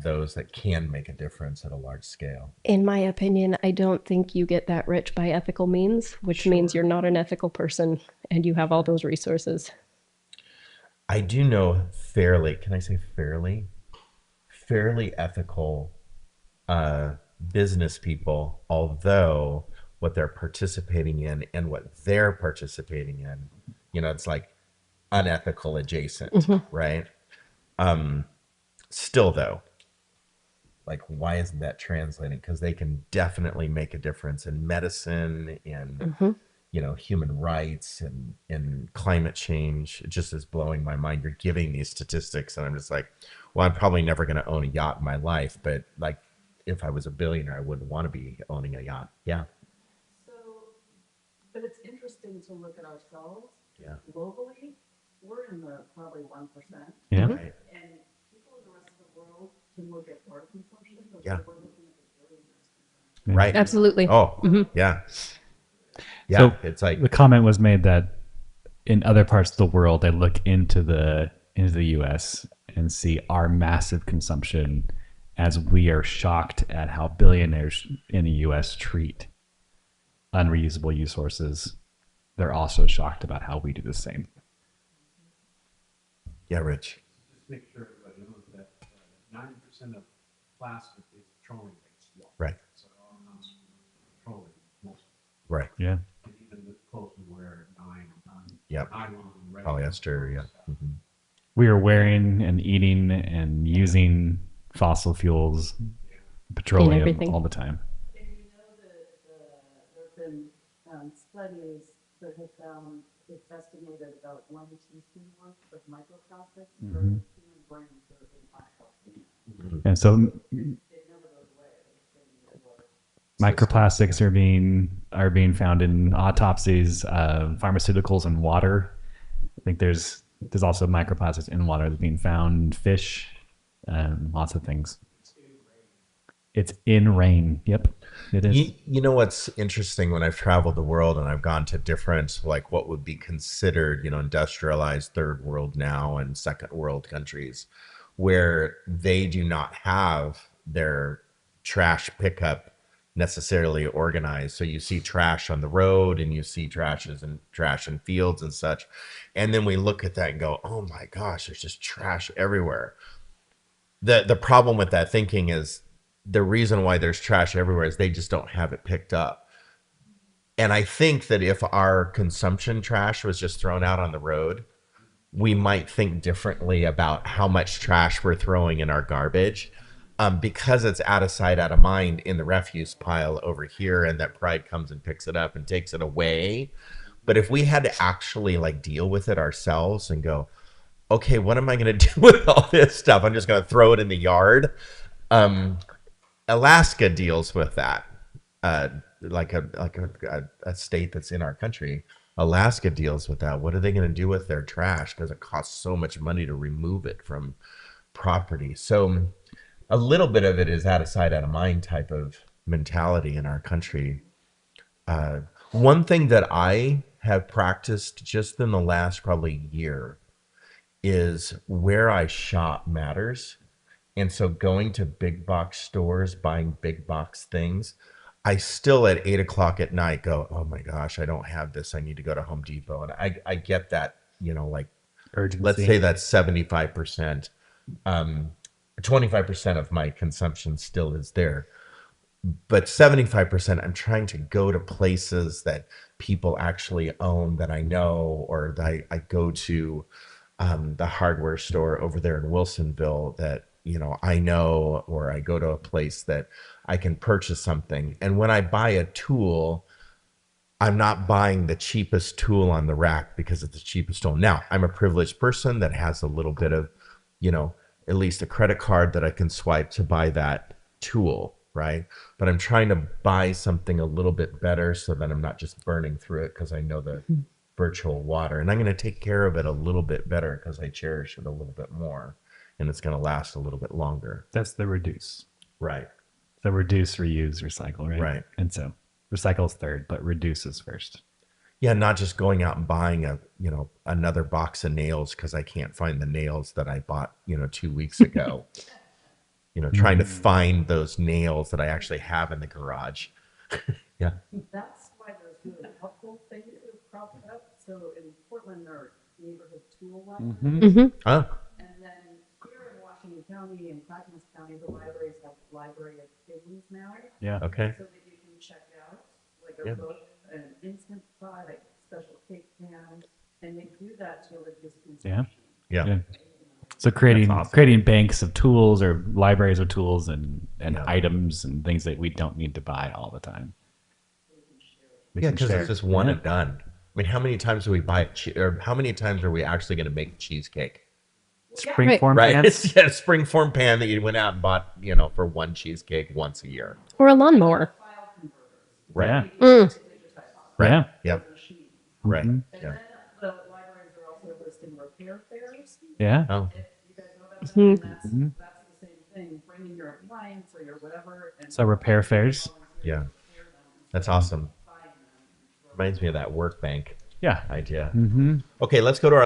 those that can make a difference at a large scale. In my opinion, I don't think you get that rich by ethical means, which means you're not an ethical person and you have all those resources. I do know fairly ethical business people, although what they're participating in and what they're participating in, it's like unethical adjacent, right? Still though, like, why isn't that translating? Because they can definitely make a difference in medicine, in human rights and climate change. It just is blowing my mind. You're giving these statistics, and I'm just like, well, I'm probably never going to own a yacht in my life, but like, if I was a billionaire, I wouldn't want to be owning a yacht. Yeah. So, but it's interesting to look at ourselves. Yeah. Globally, we're in the probably 1%. Yeah. Right. And people in the rest of the world can look at our consumption, but Yeah. we're looking at the billionaires' Right. Absolutely. Oh, Mhm. yeah. Yeah. So It's like, the comment was made that in other parts of the world, they look into the U.S. and see our massive consumption, as we are shocked at how billionaires in the U.S. treat unreusable resources. They're also shocked about how we do the same. yeah, Rich. Just make sure everybody knows that 90% of plastic is petroleum based. Right. So all comes from petroleum, most, Right. Yeah. and even the clothes we wear, Yep. nylon, right? Polyester. Yeah. Mhm. We are wearing and eating and using fossil fuels, petroleum everything. all the time. And you know that there have been studies that have found it's estimated about 1 teaspoon worth of microplastics per human brain that have been microplastics. And so It never goes away. It's in the water. microplastics are being found in autopsies, pharmaceuticals, and water. I think there's also microplastics in water that's being found in fish, lots of things. It's in rain. Yep, it is. You know what's interesting, when I've traveled the world and I've gone to different, like what would be considered, industrialized third world now and second world countries, where they do not have their trash pickup necessarily organized. So you see trash on the road and you see trash in fields and such. And then we look at that and go, oh my gosh, there's just trash everywhere. The problem with that thinking is, the reason why there's trash everywhere is they just don't have it picked up. And I think that if our consumption trash was just thrown out on the road, we might think differently about how much trash we're throwing in our garbage, because it's out of sight, out of mind in the refuse pile over here, and that Pride comes and picks it up and takes it away. But if we had to actually like deal with it ourselves and go, okay, what am I going to do with all this stuff? I'm just going to throw it in the yard. Alaska deals with that, like a state that's in our country. Alaska deals with that. What are they going to do with their trash? Because it costs so much money to remove it from property. So a little bit of it is out of sight, out of mind type of mentality in our country. One thing that I have practiced just in the last probably year is where I shop matters. And so going to big box stores, buying big box things, I still at 8 o'clock at night go, oh my gosh, I don't have this. I need to go to Home Depot. And I get that, like Urgency. let's say that's 75%. 25% of my consumption still is there. But 75%, I'm trying to go to places that people actually own that I know, or that I go to the hardware store over there in Wilsonville that, I know, or I go to a place that I can purchase something. And when I buy a tool, I'm not buying the cheapest tool on the rack because it's the cheapest tool. Now, I'm a privileged person that has a little bit of, at least a credit card that I can swipe to buy that tool, right? But I'm trying to buy something a little bit better so that I'm not just burning through it because I know the virtual water. And I'm going to take care of it a little bit better because I cherish it a little bit more. And it's going to last a little bit longer. That's the reduce. Right. So reduce, reuse, recycle, right? Right. And so recycle is third, but reduce is first. Yeah, not just going out and buying another box of nails because I can't find the nails that I bought, 2 weeks ago. Trying to find those nails that I actually have in the garage. Yeah. That's why there's really helpful things that have cropped up. So in Portland, there are neighborhood tool libraries. Oh, And then here in Washington County and Clackamas County, the libraries have Library of Kittens now. Yeah. okay. So that you can check out like a Yeah. book, an instant pot, like special cake pans, and they do that to reduce consumption. Yeah. Yeah. So creating That's awesome. creating banks of tools or libraries of tools and Yeah. items and things that we don't need to buy all the time. we Yeah, can because share. it's just one Yeah. and done. I mean, how many times do we buy or how many times are we actually going to make cheesecake? Springform Right. pants. It's a springform pan that you went out and bought, for one cheesecake once a year. Or a lawnmower. Right. Yeah. Right. Yeah. Yep. Right. Mhm. Yeah. The libraries are also listing repair fairs. Yeah. Oh, If you guys know about that, and that's the same thing. Bring in your appliance or your whatever. And So repair fairs. yeah. That's awesome. Reminds me of that work bank Yeah. idea. Mm-hmm. Okay, let's go to our